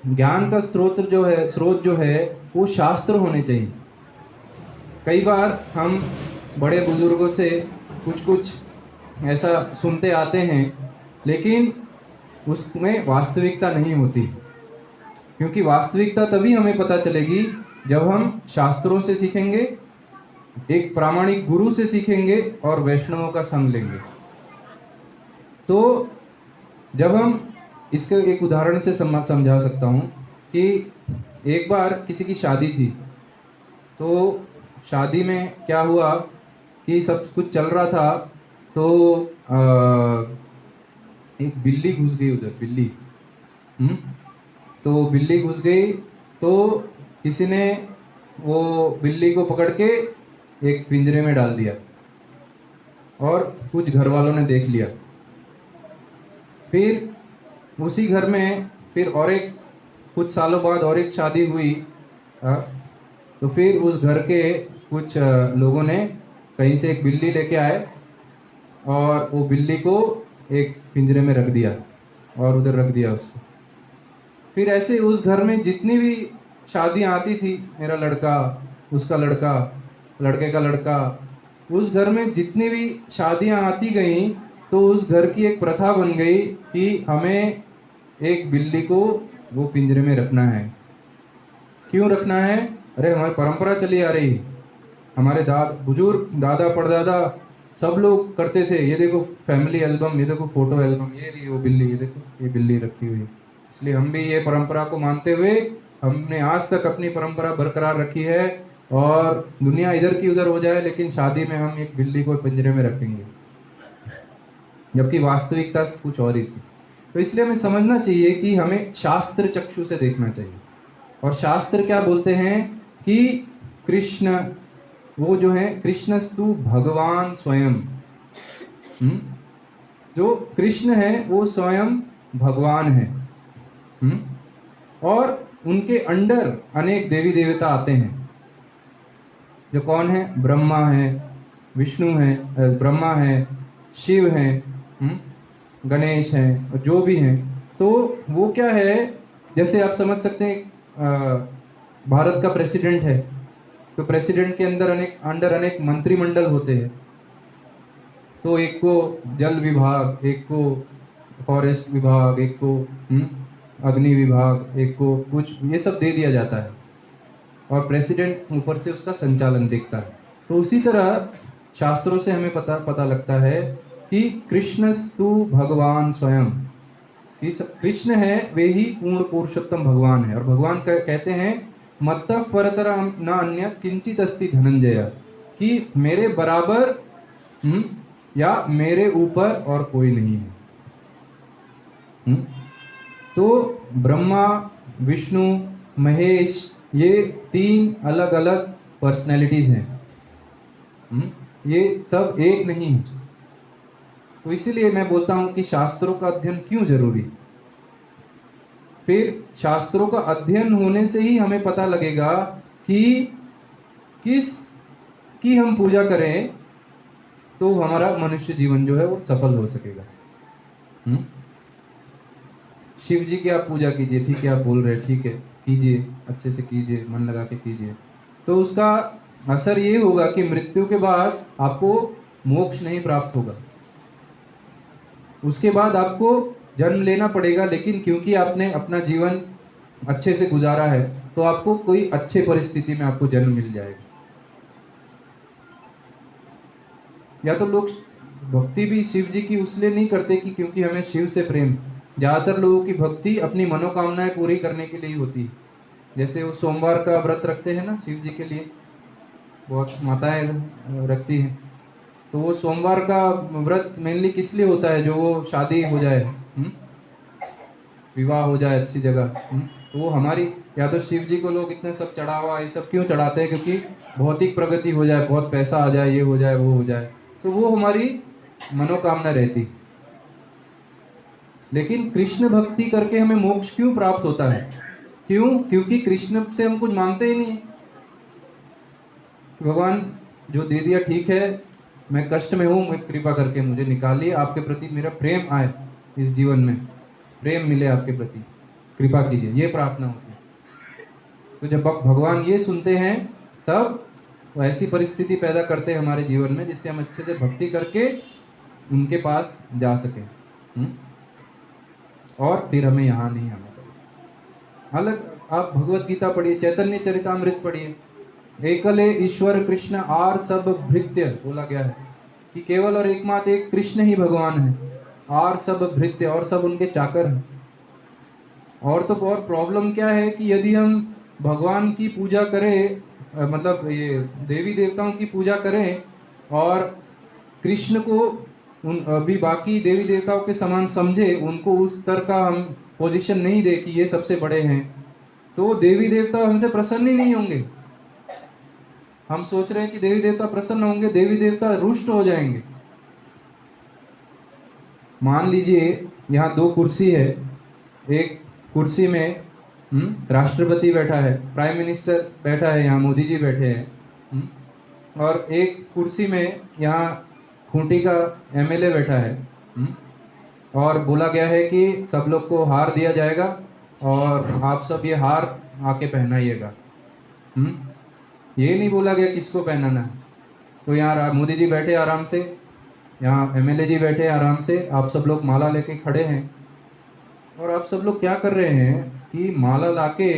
A: ज्ञान का स्रोत जो है वो शास्त्र होने चाहिए। कई बार हम बड़े बुजुर्गों से कुछ कुछ ऐसा सुनते आते हैं, लेकिन उसमें वास्तविकता नहीं होती। क्योंकि वास्तविकता तभी हमें पता चलेगी जब हम शास्त्रों से सीखेंगे, एक प्रामाणिक गुरु से सीखेंगे और वैष्णवों का संग लेंगे। तो जब हम इसके एक उदाहरण से समझा सकता हूँ कि एक बार किसी की शादी थी, तो शादी में क्या हुआ कि सब कुछ चल रहा था, तो एक बिल्ली घुस गई उधर, बिल्ली। तो बिल्ली घुस गई, तो किसी ने वो बिल्ली को पकड़ के एक पिंजरे में डाल दिया और कुछ घर वालों ने देख लिया। फिर उसी घर में फिर और एक कुछ सालों बाद और एक शादी हुई। तो फिर उस घर के कुछ लोगों ने कहीं से एक बिल्ली लेके आए और वो बिल्ली को एक पिंजरे में रख दिया और उधर रख दिया उसको। फिर ऐसे उस घर में जितनी भी शादियां आती थी, मेरा लड़का, उसका लड़का, लड़के का लड़का, उस घर में जितनी भी शादियां आती गईं, तो उस घर की एक प्रथा बन गई कि हमें एक बिल्ली को वो पिंजरे में रखना है। क्यों रखना है? अरे हमारी परंपरा चली आ रही, हमारे बुजुर्ग, दादा परदादा सब लोग करते थे। ये देखो फैमिली एल्बम, ये देखो फोटो एल्बम, ये रही वो बिल्ली, ये देखो ये बिल्ली रखी हुई। इसलिए हम भी ये परंपरा को मानते हुए हमने आज तक अपनी परंपरा बरकरार रखी है, और दुनिया इधर की उधर हो जाए लेकिन शादी में हम एक बिल्ली को पिंजरे में रखेंगे, जबकि वास्तविकता कुछ और ही थी। तो इसलिए हमें समझना चाहिए कि हमें शास्त्र चक्षु से देखना चाहिए। और शास्त्र क्या बोलते हैं कि कृष्ण, वो जो है कृष्णस्तु भगवान स्वयं, जो कृष्ण है वो स्वयं भगवान है। और उनके अंडर अनेक देवी देवता आते हैं, जो कौन है? ब्रह्मा है, विष्णु है, ब्रह्मा है, शिव है, गणेश है, और जो भी हैं। तो वो क्या है, जैसे आप समझ सकते हैं भारत का प्रेसिडेंट है, तो प्रेसिडेंट के अंदर अनेक मंत्रिमंडल होते हैं। तो एक को जल विभाग, एक को फॉरेस्ट विभाग, एक को अग्नि विभाग, एक को कुछ, ये सब दे दिया जाता है और प्रेसिडेंट ऊपर से उसका संचालन देखता है। तो उसी तरह शास्त्रों से हमें पता लगता है कि कृष्णस्तु भगवान स्वयं, कि कृष्ण है वे ही पूर्ण पुरुषोत्तम भगवान है। और भगवान कहते हैं मत्तः परतरं न अन्यत् किंचित अस्ति धनंजय, कि मेरे बराबर या मेरे ऊपर और कोई नहीं है। तो ब्रह्मा, विष्णु, महेश, ये तीन अलग अलग पर्सनैलिटीज हैं, ये सब एक नहीं है। तो इसीलिए मैं बोलता हूं कि शास्त्रों का अध्ययन क्यों जरूरी। फिर शास्त्रों का अध्ययन होने से ही हमें पता लगेगा कि किस की हम पूजा करें तो हमारा मनुष्य जीवन जो है वो सफल हो सकेगा। शिव जी की आप पूजा कीजिए, ठीक है, आप बोल रहे, ठीक है, कीजिए, अच्छे से कीजिए, मन लगा के कीजिए, तो उसका असर ये होगा कि मृत्यु के बाद आपको मोक्ष नहीं प्राप्त होगा, उसके बाद आपको जन्म लेना पड़ेगा। लेकिन क्योंकि आपने अपना जीवन अच्छे से गुजारा है, तो आपको कोई अच्छे परिस्थिति में आपको जन्म मिल जाएगा। या तो लोग भक्ति भी शिव जी की उसलिए नहीं करते कि क्योंकि हमें शिव से प्रेम, ज्यादातर लोगों की भक्ति अपनी मनोकामनाएं पूरी करने के लिए होती है। जैसे वो सोमवार का व्रत रखते हैं ना शिव जी के लिए, बहुत माताएं रखती हैं, तो वो सोमवार का व्रत मेनली किस लिए होता है? जो वो शादी हो जाए, विवाह हो जाए अच्छी जगह, तो वो हमारी, या तो शिव जी को लोग इतने सब चढ़ावा ये सब क्यों चढ़ाते हैं? क्योंकि भौतिक प्रगति हो जाए, बहुत पैसा आ जाए, ये हो जाए, वो हो जाए, तो वो हमारी मनोकामना रहती। लेकिन कृष्ण भक्ति करके हमें मोक्ष क्यों प्राप्त होता है? क्यों? क्योंकि कृष्ण से हम कुछ मांगते ही नहीं। भगवान जो दे दिया ठीक है, मैं कष्ट में हूँ, मैं कृपा करके मुझे निकालिए, आपके प्रति मेरा प्रेम आए, इस जीवन में प्रेम मिले आपके प्रति, कृपा कीजिए, ये प्रार्थना होती है। तो जब भगवान ये सुनते हैं तब वो ऐसी परिस्थिति पैदा करते हैं हमारे जीवन में जिससे हम अच्छे से भक्ति करके उनके पास जा सकें। और फिर हमें यहाँ नहीं आना पड़े। अलग आप भगवत गीता पढ़िए, चैतन्य चरितामृत पढ़िए, एकले ईश्वर कृष्ण आर सब भृत्य बोला गया है कि केवल और एकमात्र एक कृष्ण ही भगवान है, आर सब भृत्य, और सब उनके चाकर हैं। और तो और प्रॉब्लम क्या है कि यदि हम भगवान की पूजा करें, मतलब ये देवी देवताओं की पूजा करें और कृष्ण को उन अभी बाकी देवी देवताओं के समान समझे, उनको उस स्तर का हम पोजीशन नहीं दे कि ये सबसे बड़े हैं, तो देवी देवता हमसे प्रसन्न ही नहीं होंगे। हम सोच रहे हैं कि देवी देवता प्रसन्न होंगे, देवी देवता रुष्ट हो जाएंगे। मान लीजिए यहाँ दो कुर्सी है, एक कुर्सी में राष्ट्रपति बैठा है, प्राइम मिनिस्टर बैठा है, यहाँ मोदी जी बैठे हैं, और एक कुर्सी में यहाँ खूंटी का एमएलए बैठा है, और बोला गया है कि सब लोग को हार दिया जाएगा और आप सब ये हार आके पहनाइएगा। ये नहीं बोला गया किसको पहनाना है। तो यहाँ मोदी जी बैठे आराम से, यहाँ एमएलए जी बैठे आराम से, आप सब लोग माला लेके खड़े हैं, और आप सब लोग क्या कर रहे हैं कि माला लाके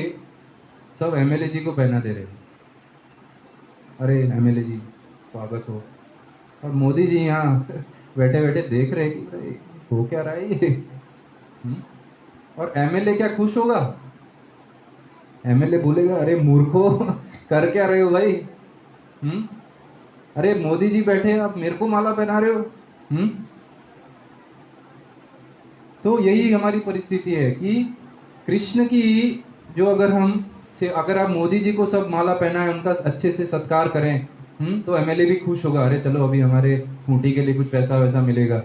A: सब एमएलए जी को पहना दे रहे हैं। अरे एमएलए जी स्वागत हो, और मोदी जी यहाँ बैठे बैठे देख रहे हैं कि हो क्या रहा है ये। और एमएलए क्या खुश होगा? एमएलए बोलेगा अरे मूर्खो कर क्या रहे हो भाई? अरे मोदी जी बैठे, आप मेरे को माला पहना रहे हो। तो यही हमारी परिस्थिति है कि कृष्ण की जो अगर आप मोदी जी को सब माला पहनाएं, उनका अच्छे से सत्कार करें, तो एमएलए भी खुश होगा, अरे चलो अभी हमारे खूंटी के लिए कुछ पैसा वैसा मिलेगा,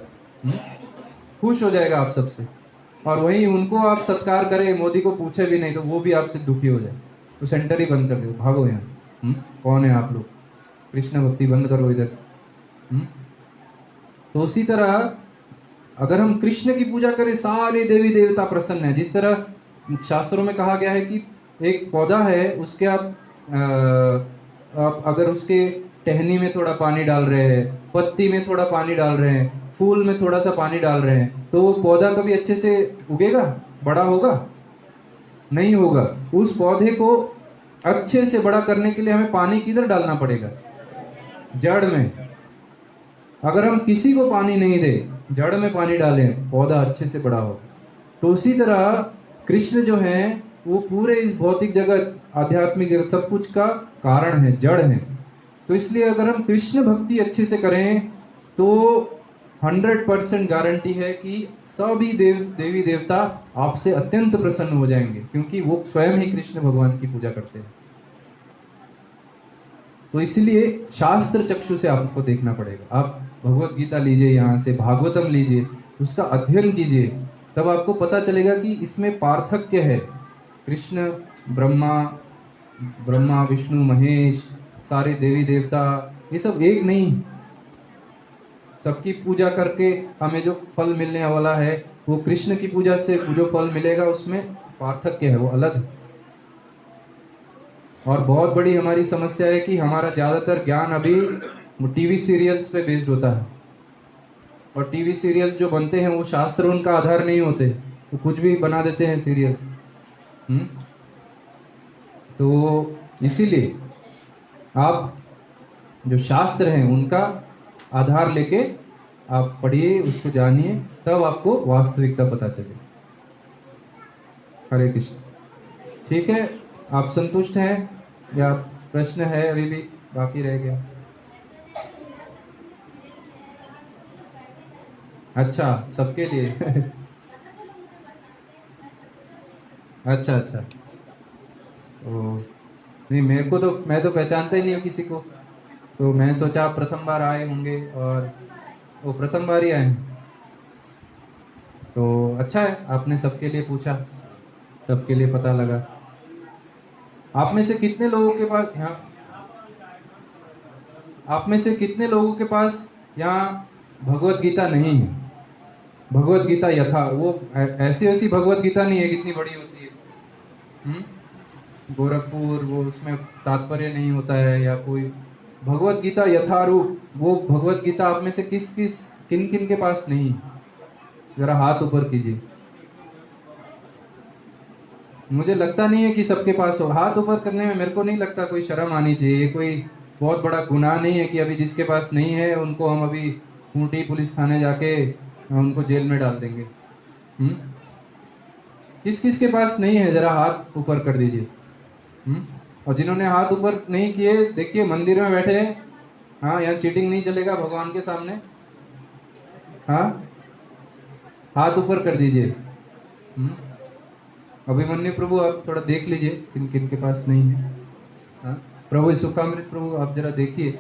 A: खुश हो जाएगा आप सबसे। और वहीं उनको आप सत्कार करें, मोदी को पूछे भी नहीं, तो वो भी आपसे दुखी हो जाए, तो सेंटर ही बंद कर दो, भागो यहाँ। कौन है आप लोग? कृष्ण भक्ति बंद करो इधर। तो उसी तरह अगर हम कृष्ण की पूजा करें, सारे देवी देवता प्रसन्न है। जिस तरह शास्त्रों में कहा गया है कि एक पौधा है, उसके आप अगर उसके टहनी में थोड़ा पानी डाल रहे हैं, पत्ती में थोड़ा पानी डाल रहे हैं, फूल में थोड़ा सा पानी डाल रहे हैं, तो वो पौधा कभी अच्छे से उगेगा, बड़ा होगा? नहीं होगा। उस पौधे को अच्छे से बड़ा करने के लिए हमें पानी किधर डालना पड़ेगा? जड़ में। अगर हम किसी को पानी नहीं दे, जड़ में पानी डालें, पौधा अच्छे से बड़ा हो। तो उसी तरह कृष्ण जो है वो पूरे इस भौतिक जगत, आध्यात्मिक जगत, सब कुछ का कारण है, जड़ है। तो इसलिए अगर हम कृष्ण भक्ति अच्छे से करें तो 100% गारंटी है कि सभी देवी देवता आपसे अत्यंत प्रसन्न हो जाएंगे, क्योंकि वो स्वयं ही कृष्ण भगवान की पूजा करते हैं। तो इसलिए शास्त्र चक्षु से आपको देखना पड़ेगा। आप भगवत गीता लीजिए, यहाँ से भागवतम लीजिए, उसका अध्ययन कीजिए, तब आपको पता चलेगा कि इसमें पार्थक्य है। कृष्ण, ब्रह्मा विष्णु महेश, सारे देवी देवता, ये सब एक नहीं। सबकी पूजा करके हमें जो फल मिलने वाला है वो कृष्ण की पूजा से जो फल मिलेगा उसमें पार्थक्य है, वो अलग है। और बहुत बड़ी हमारी समस्या है कि हमारा ज़्यादातर ज्ञान अभी टीवी सीरियल्स पे बेस्ड होता है, और टीवी सीरियल्स जो बनते हैं वो शास्त्र उनका आधार नहीं होते, वो कुछ भी बना देते हैं सीरियल। तो इसीलिए आप जो शास्त्र हैं उनका आधार लेके आप पढ़िए, उसको जानिए, तब आपको वास्तविकता पता चले। हरे कृष्ण। ठीक है, आप संतुष्ट हैं या प्रश्न है अभी भी बाकी रह गया? अच्छा, सबके लिए अच्छा अच्छा। ओ नहीं, मेरे को तो, मैं तो पहचानता ही नहीं हूँ किसी को, तो मैं सोचा आप प्रथम बार आए होंगे, और वो प्रथम बार ही आए। तो अच्छा है आपने सबके लिए पूछा, सबके लिए पता लगा। आप में से कितने लोगों के पास यहाँ आप में से कितने लोगों के पास यहाँ भगवत गीता नहीं है? भगवत गीता यथा वो ऐसी ऐसी भगवत गीता नहीं है कितनी बड़ी होती है। गोरखपुर वो उसमें तात्पर्य नहीं होता है, या कोई भगवत गीता यथारूप वो भगवत गीता आप में से किस किस किन किन के पास नहीं है? जरा हाथ ऊपर कीजिए। मुझे लगता नहीं है कि सबके पास हो। हाथ ऊपर करने में मेरे को नहीं लगता कोई शर्म आनी चाहिए। ये कोई बहुत बड़ा गुनाह नहीं है कि अभी जिसके पास नहीं है उनको हम अभी खूंटी पुलिस थाने जाके उनको जेल में डाल देंगे। किस किस के पास नहीं है जरा हाथ ऊपर कर दीजिए। और जिन्होंने हाथ ऊपर नहीं किए देखिए मंदिर में बैठे हैं। हाँ, यहाँ चीटिंग नहीं चलेगा भगवान के सामने। हाँ, हाथ ऊपर कर दीजिए। अभिमन्यु प्रभु आप थोड़ा देख लीजिए किन किन के पास नहीं है। हाँ, प्रभु सुखामृत प्रभु आप जरा देखिए।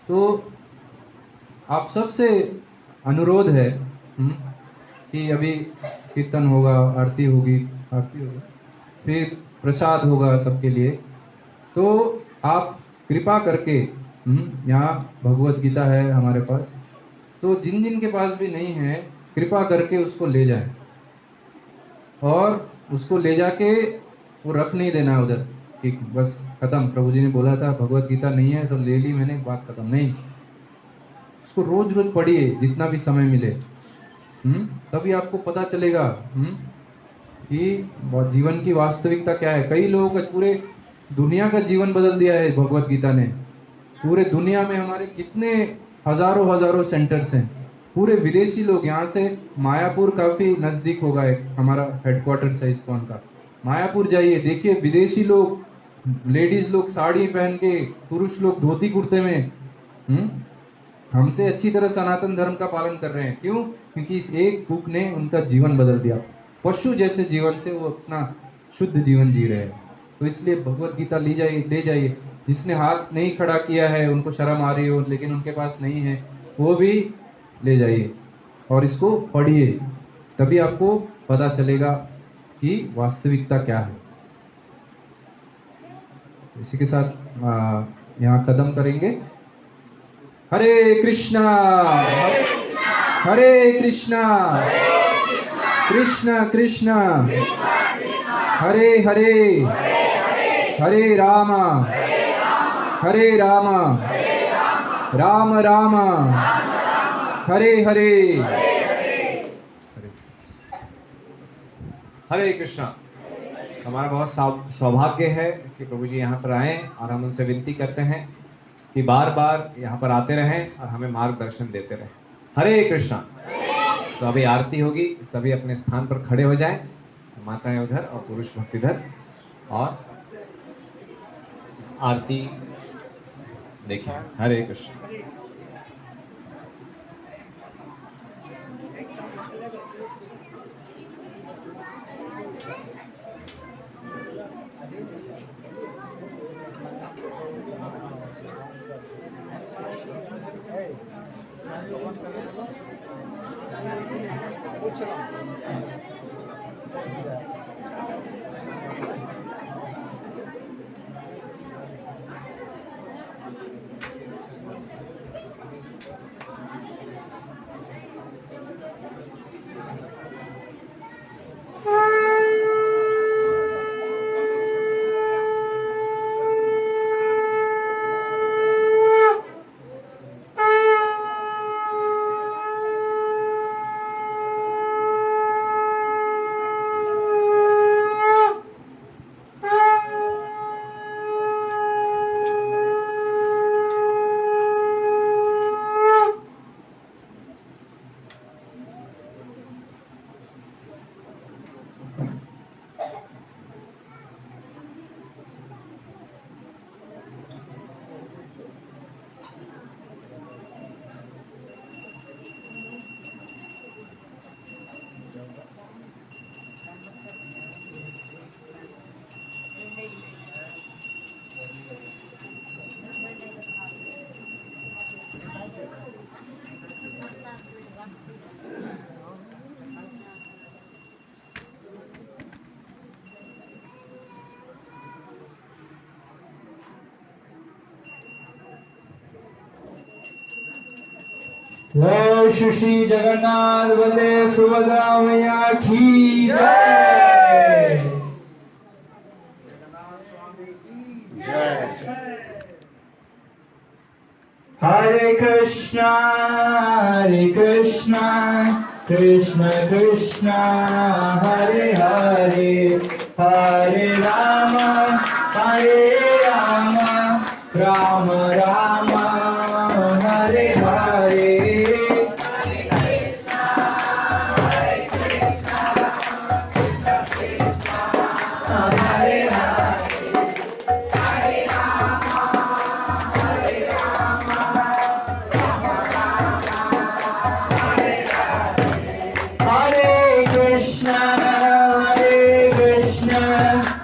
A: तो आप सबसे अनुरोध है कि अभी कीर्तन होगा, आरती होगी, फिर प्रसाद होगा सबके लिए। तो आप कृपा करके यहाँ भगवत गीता है हमारे पास, तो जिन जिन के पास भी नहीं है कृपा करके उसको ले जाए, और उसको ले जाके वो रख नहीं देना उधर कि बस खत्म, प्रभु जी ने बोला था भगवत गीता नहीं है तो ले ली मैंने, बात खत्म। नहीं, उसको रोज रोज पढ़िए जितना भी समय मिले। तभी आपको पता चलेगा कि जीवन की वास्तविकता क्या है। कई लोगों का पूरे दुनिया का जीवन बदल दिया है भगवत गीता ने। पूरे दुनिया में हमारे कितने हजारों हजारों सेंटर्स हैं। पूरे विदेशी लोग यहाँ से मायापुर काफी नजदीक होगा, एक हमारा हेडक्वार्टर्स है इस्कॉन का। मायापुर जाइए, देखिए विदेशी लोग, लेडीज लोग साड़ी पहन के, पुरुष लोग धोती कुर्ते में हमसे अच्छी तरह सनातन धर्म का पालन कर रहे हैं। क्यों? क्योंकि इस एक बुक ने उनका जीवन बदल दिया। पशु जैसे जीवन से वो अपना शुद्ध जीवन जी रहे हैं। तो इसलिए भगवत गीता ले जाइए। जिसने हाथ नहीं खड़ा किया है, उनको शर्म आ रही हो लेकिन उनके पास नहीं है, वो भी ले जाइए और इसको पढ़िए। तभी आपको पता चलेगा कि वास्तविकता क्या है। इसी के साथ यहाँ कदम करेंगे। हरे कृष्णा हरे कृष्णा कृष्ण कृष्ण हरे हरे हरे राम हरे राम राम राम हरे हरे।
B: हरे कृष्णा। हमारा बहुत सौभाग्य है कि प्रभु जी यहाँ पर आए और हम उनसे विनती करते हैं कि बार बार यहाँ पर आते रहें और हमें मार्गदर्शन देते रहें। हरे कृष्णा। तो अभी आरती होगी, सभी अपने स्थान पर खड़े हो जाएं, माताएं उधर और पुरुष भक्त इधर, और आरती देखिए। हरे कृष्ण।
C: जय श्री श्री जगन्नाथ बलदेव सुभद्रा मैया की जय। हरे कृष्णा कृष्ण कृष्ण हरे हरे, हरे राम राम राम हरे हरे।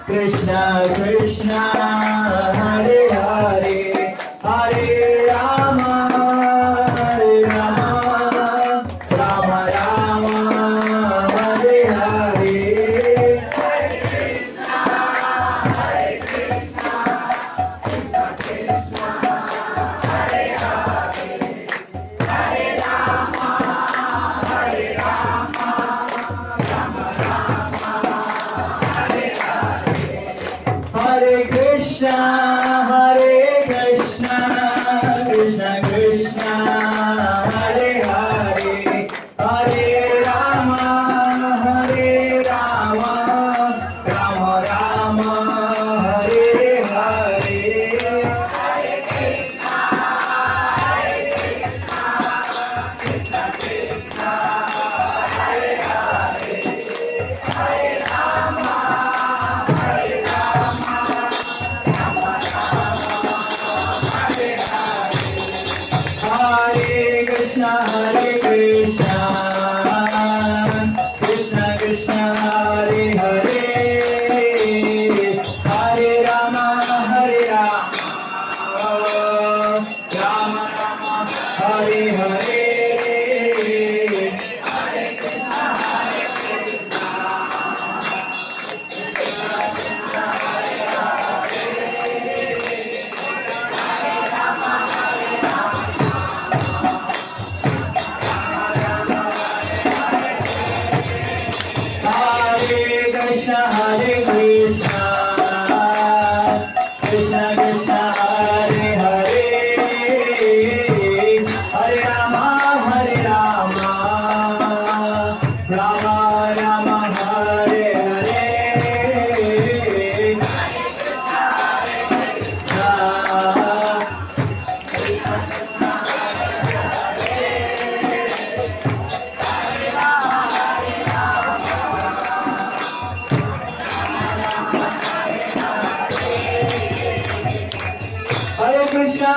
C: कृष्ण कृष्ण हरे हरे, हरे राम राम राम हरे हरे। हरे कृष्ण कृष्ण कृष्ण हरे हरे, हरे राम राम राम हरे हरे। हरे कृष्ण कृष्ण कृष्ण हरे हरे, हरे राम राम हरे हरे। हरे कृष्ण कृष्ण कृष्ण हरे हरे, हरे राम राम राम हरे हरे। हरे कृष्ण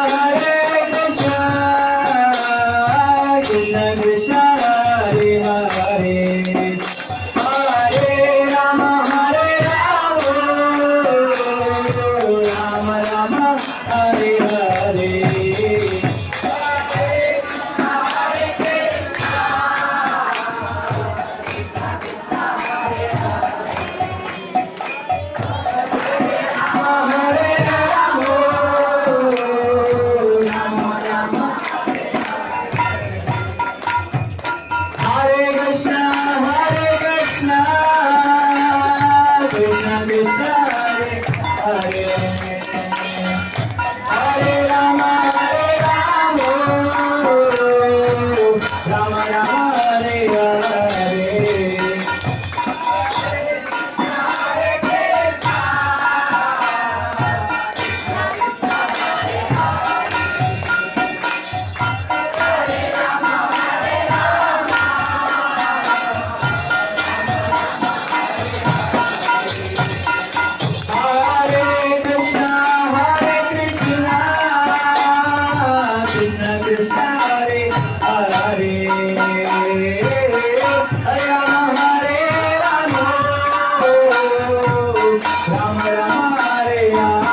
C: कृष्ण कृष्ण हरे हरे, हरे Ram Ram Ram Hare Hare.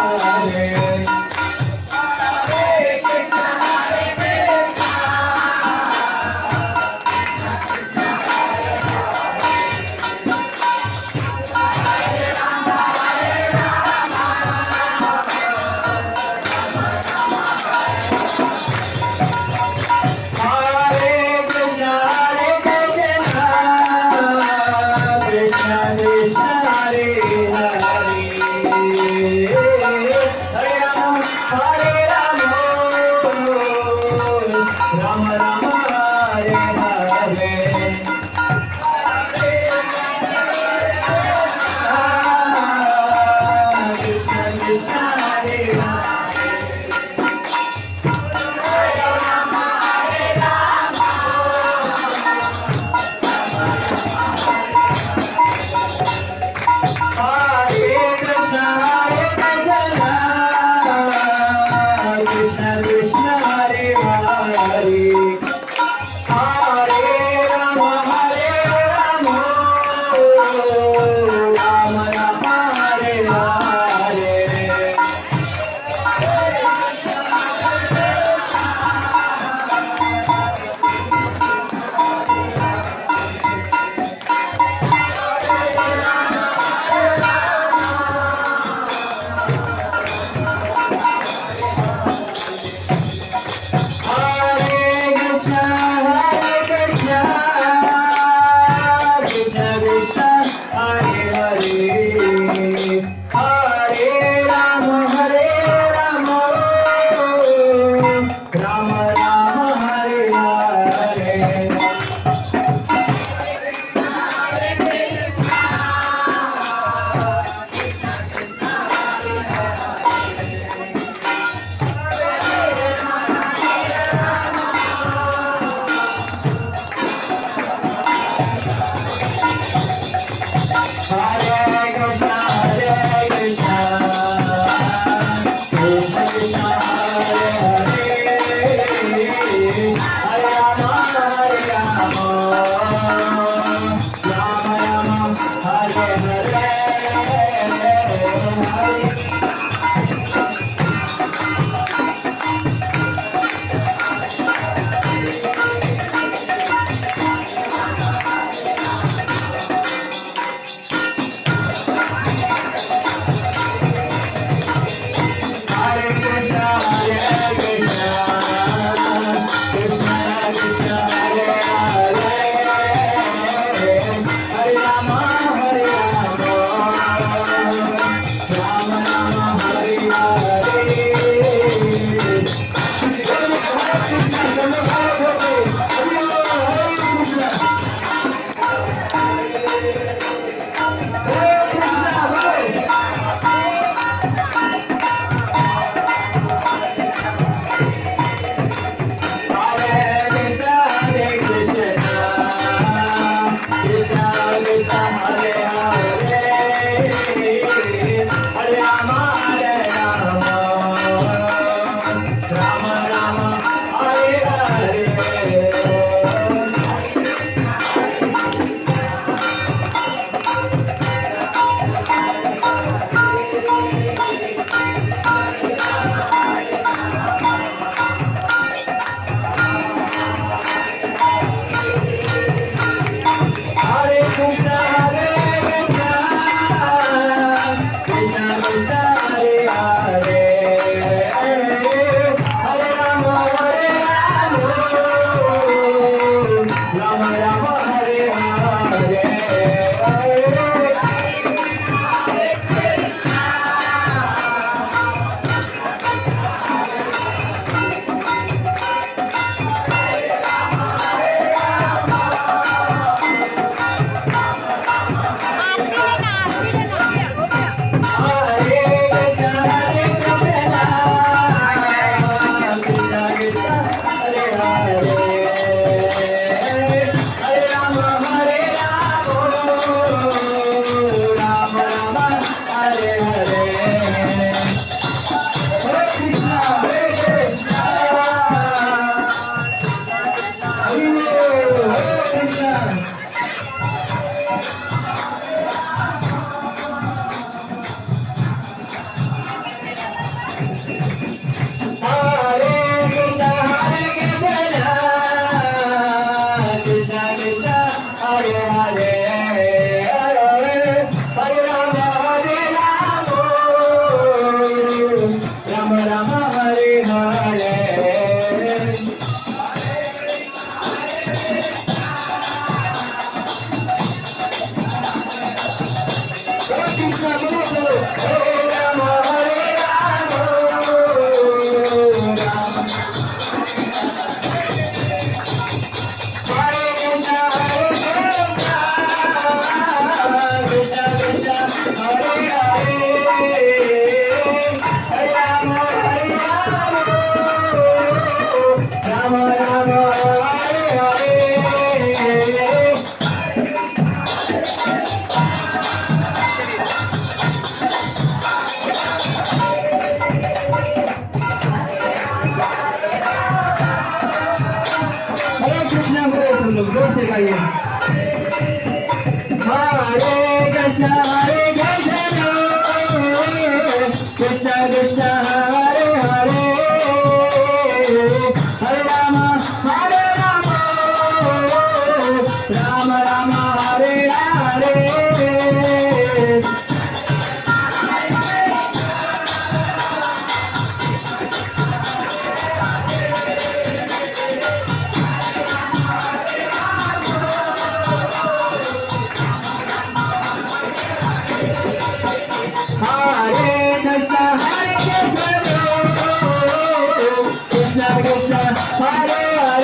C: Hare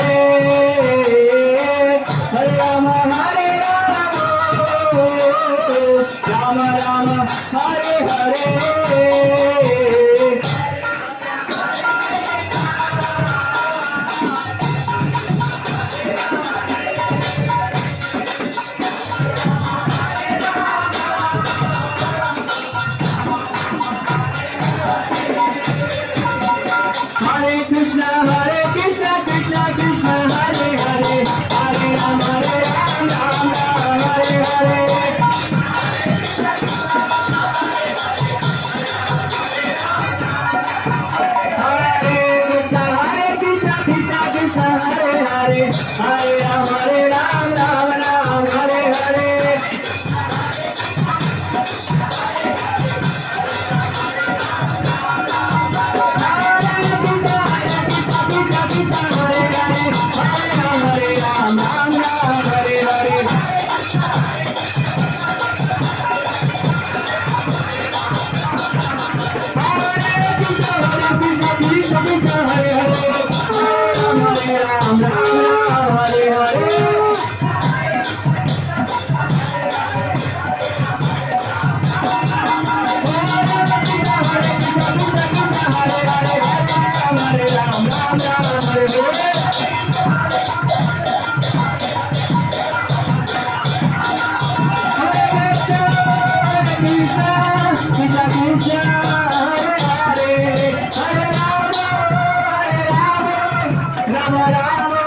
C: Rama Rama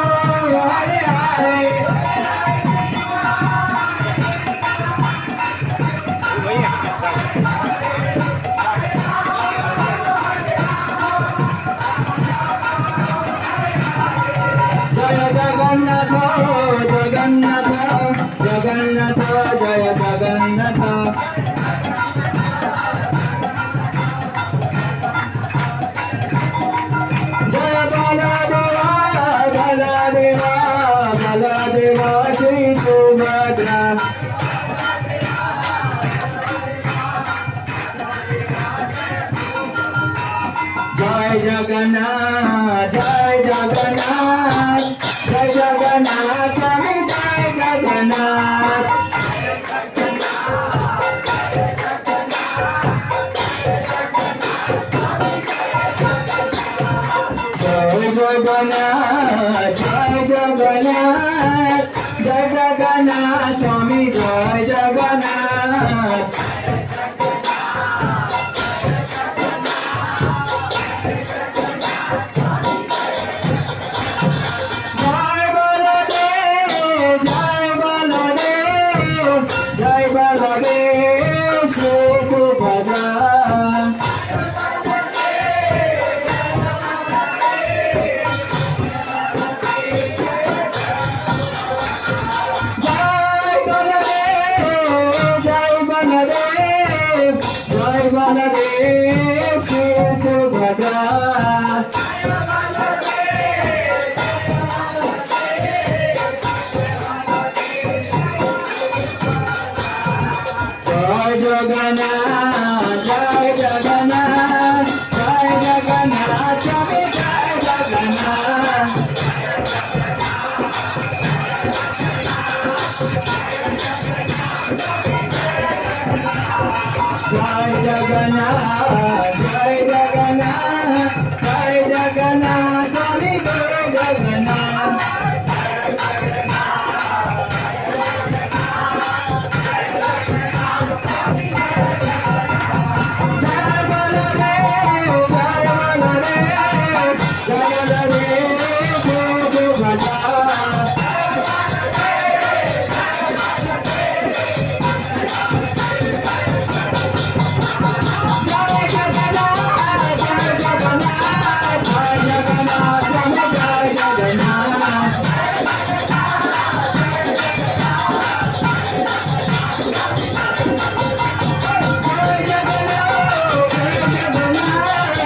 C: Hare Hare Jaya Jagannath Jagannath Jagannath Jaya Jagannath Jaya Baladeva Baladeva Baladeva Shri Subhadra Jai Jagannath Jai Jagannath Jai Jagannath Swami Jai Jagannath Jai Jagannath Jai Jagannath Jai Jagannath Swami Jai Jagannath Jai Baladev Jai Baladev Jai Baladev Shri Subhadra Jai Baladev Jai Baladev Jai Baladev Shri Subhadra Jai Jagannath Jai Jagannath Jai Jagannath Swami Jai Jagannath Jai Jagannath Jai Jagannath Jai Jagannath Swami Jai Jagannath Jai Baladev Jai Baladev Jai Baladev Shri Subhadra Jai Jagannath Jai Jagannath Jai Jagannath Swami Jai Jagannath Jai Jagannath Jai Jagannath Jai Jagannath Swami Jai Jagannath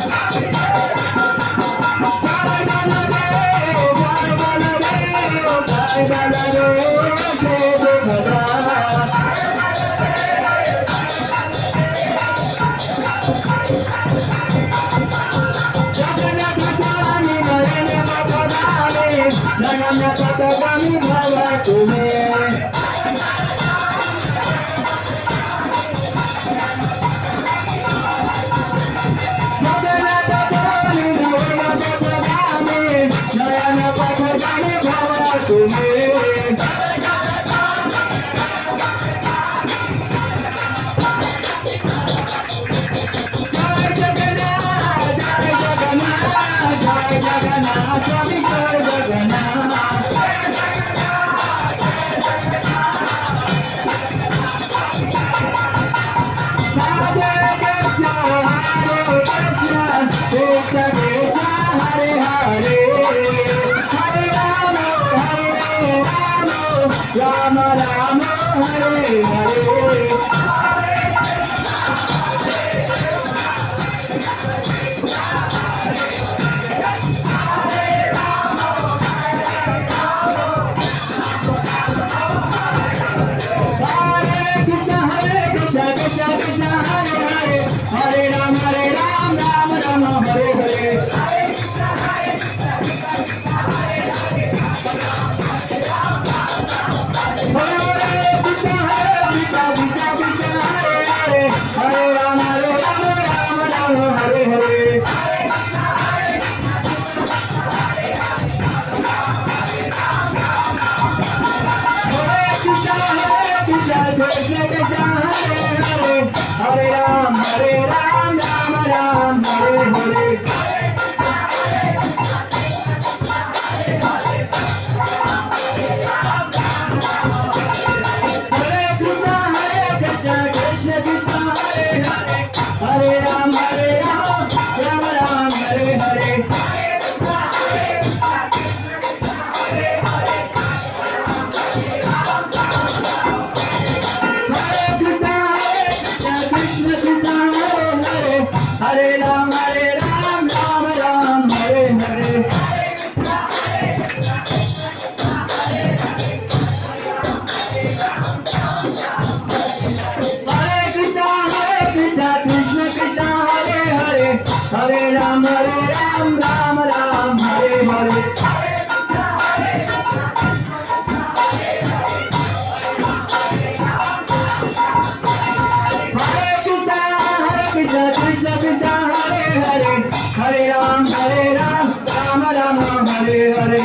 C: Jai Baladev Jai Baladev Jai Baladev Shri Subhadra Jagannath Swami Narayana Bhavani Jagannath Swami Bhavatume Jagannath Swami Narayana Bhavani Narayana Bhavani Bhavatume Jai Jagannath Jai Jagannath Jai Jagannath Swami Jai Jagannath Hare Krishna Hare Krishna Krishna Krishna Hare Hare Hare Rama Hare Ram Ram Ram Hare Hare Krishna Krishna हरे राम राम राम हरे हरे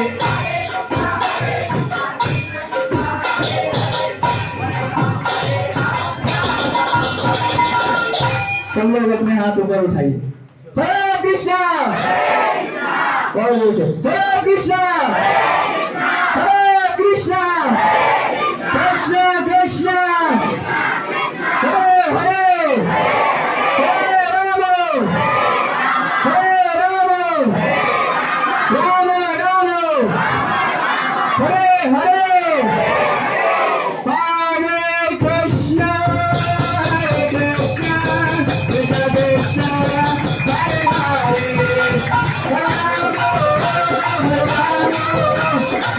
C: सब लोग अपने हाथ ऊपर उठाइए हरे कृष्णा और बोल से हरे कृष्णा हरे कृष्णा कृष्ण कृष्ण हरे हरे हरे राम राम राम हरे हरे हरे कृष्ण कृष्ण कृष्ण हरे हरे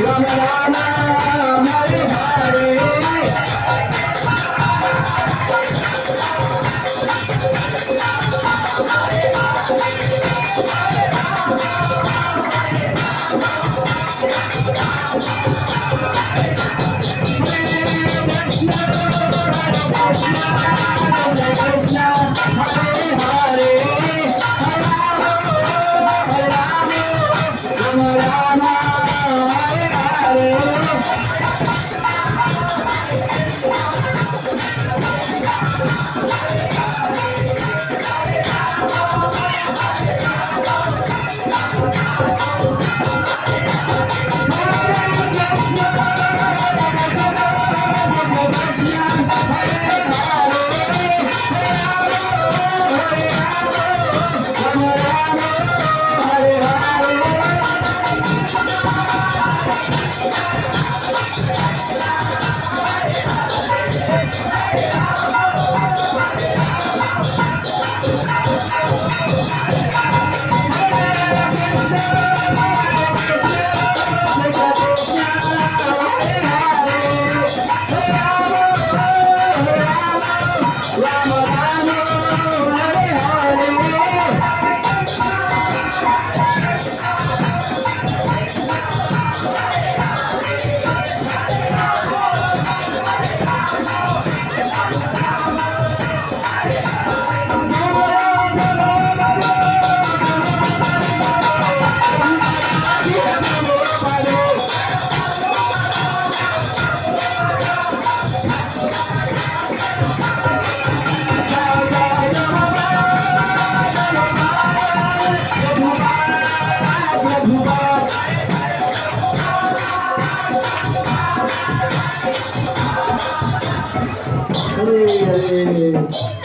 C: राम राम हरे हरे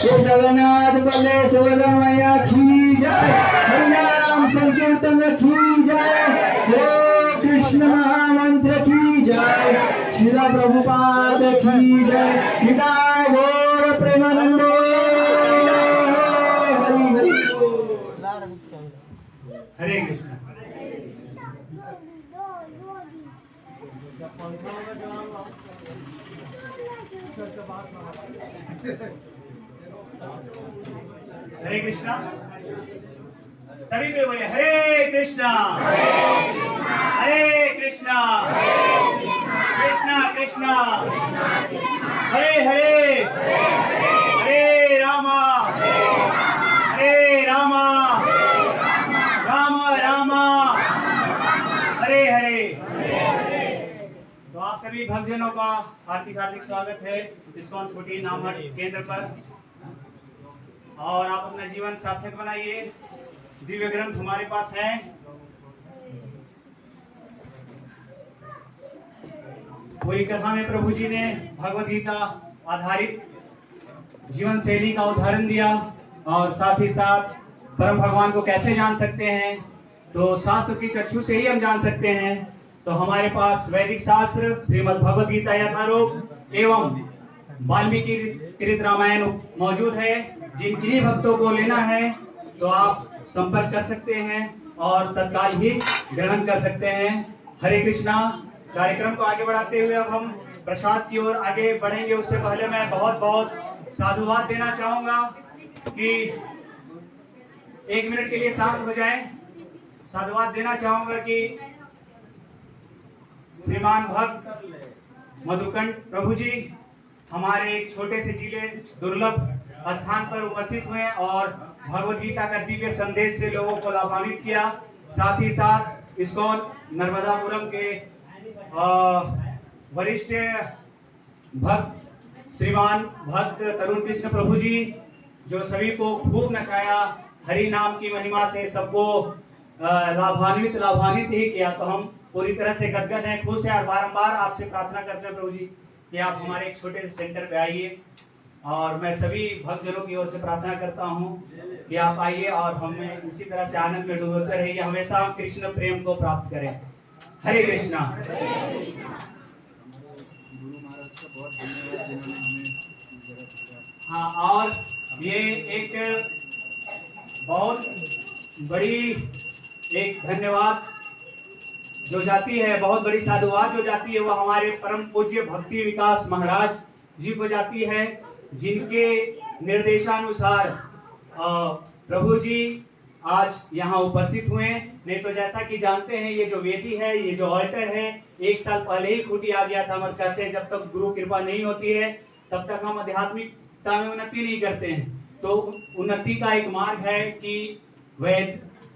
C: जगन्नाथ बल्लेश्वर मैया की जय हरिनाम संकीर्तन की जय हे कृष्ण महामंत्र की जय शिला प्रभुपाद की जय पिता गौर प्रेमानंद
D: हरे कृष्ण। हरे कृष्णा सभी को बोले हरे कृष्णा हरे कृष्णा कृष्णा कृष्णा हरे हरे हरे रामा राम रामा हरे हरे। तो आप सभी भक्तजनों का हार्दिक हार्दिक स्वागत है इस्कॉन कुटीर नामहट केंद्र पर। और आप अपना जीवन सार्थक बनाइए। दिव्य ग्रंथ हमारे पास है। पूरी कथा में प्रभु जी ने भगवत गीता आधारित जीवन शैली का उदाहरण दिया और साथ ही साथ परम भगवान को कैसे जान सकते हैं, तो शास्त्र की चक्षु से ही हम जान सकते हैं। तो हमारे पास वैदिक शास्त्र श्रीमद् भगवत गीता यथारूप एवं वाल्मीकि कृत रामायण मौजूद है। जिन किन्हीं भक्तों को लेना है तो आप संपर्क कर सकते हैं और तत्काल ही ग्रहण कर सकते हैं। हरे कृष्णा। कार्यक्रम को आगे बढ़ाते हुए अब हम प्रसाद की ओर आगे बढ़ेंगे। उससे पहले मैं बहुत बहुत साधुवाद देना चाहूंगा कि एक मिनट के लिए शांत हो जाएं। साधुवाद देना चाहूंगा कि श्रीमान भक्त मधुकंठ प्रभु जी हमारे एक छोटे से जिले दुर्लभ स्थान पर उपस्थित हुए और भगवद गीता का दिव्य संदेश से लोगों को लाभान्वित किया। साथ ही साथ इस्कॉन नर्मदापुरम के वरिष्ठ भक्त श्रीमान भक्त तरुण कृष्ण प्रभु जी जो सभी को खूब नचाया, हरि नाम की महिमा से सबको लाभान्वित ही किया। तो हम पूरी तरह से गदगद हैं, खुश हैं और बारंबार आपसे प्रार्थना करते हैं प्रभु जी कि आप हमारे एक छोटे से सेंटर पे आइए। और मैं सभी भक्तजनों की ओर से प्रार्थना करता हूं कि आप आइए और हमें इसी तरह से आनंद में डूबते रहिए, हमेशा हम कृष्ण प्रेम को प्राप्त करें। हरे कृष्णा। हाँ, और ये एक बहुत बड़ी एक धन्यवाद जो जाती है, बहुत बड़ी साधुवाद जो जाती है, वो हमारे परम पूज्य भक्ति विकास महाराज जी को जाती है, जिनके निर्देशानुसार प्रभु जी आज यहाँ उपस्थित हुए। नहीं तो जैसा कि जानते हैं, ये जो वेदी है, ये जो ऑल्टर है, 1 साल पहले ही खूटी आ गया था। हम कहते हैं जब तक गुरु कृपा नहीं होती है तब तक हम आध्यात्मिकता में उन्नति नहीं करते हैं। तो उन्नति का एक मार्ग है कि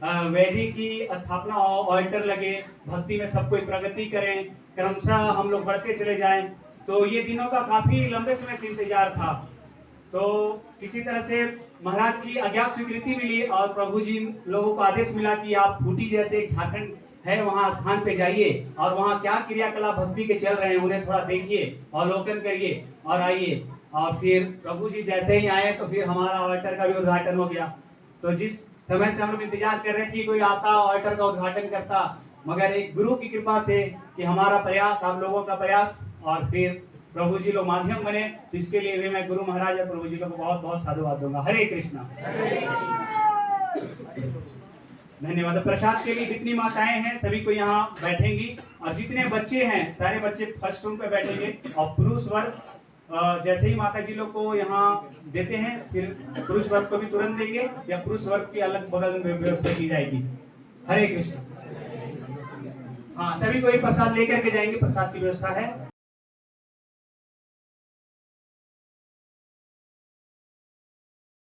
D: वेदी की स्थापना हो, ऑल्टर लगे, भक्ति में सब कोई प्रगति करें, क्रमशः हम लोग बढ़ते चले जाएं। तो ये दिनों का काफी लंबे समय से इंतजार था। तो किसी तरह से महाराज की अज्ञात स्वीकृति मिली और प्रभु जी लोगों को आदेश मिला कि आप खूटी जैसे एक झारखंड है वहां स्थान पे जाइए और वहां क्या क्रियाकलाप भक्ति के चल रहे हैं उन्हें थोड़ा देखिए, अवलोकन करिए और आइए। और फिर प्रभु जी जैसे ही आए तो फिर हमारा ऑल्टर का भी उद्घाटन हो गया। तो जिस समय से हम लोग इंतजार कर रहे थे कोई आता ऑल्टर का उद्घाटन करता, मगर एक गुरु की कृपा से कि हमारा प्रयास, आप लोगों का प्रयास और फिर प्रभु जी लोग माध्यम बने, तो इसके लिए भी मैं गुरु महाराज और प्रभु जी लोग को बहुत बहुत साधुवाद दूंगा। हरे कृष्णा। धन्यवाद। प्रसाद के लिए जितनी माताएं हैं सभी को यहाँ बैठेंगी और जितने बच्चे हैं सारे बच्चे फर्स्ट रूम पे बैठेंगे और पुरुष वर्ग जैसे ही माता जी लोग को यहाँ देते हैं फिर पुरुष वर्ग को भी तुरंत देंगे या पुरुष वर्ग की अलग बगल में व्यवस्था की जाएगी। हरे कृष्ण। हाँ, सभी को एक प्रसाद लेकर के जाएंगे, प्रसाद की व्यवस्था है।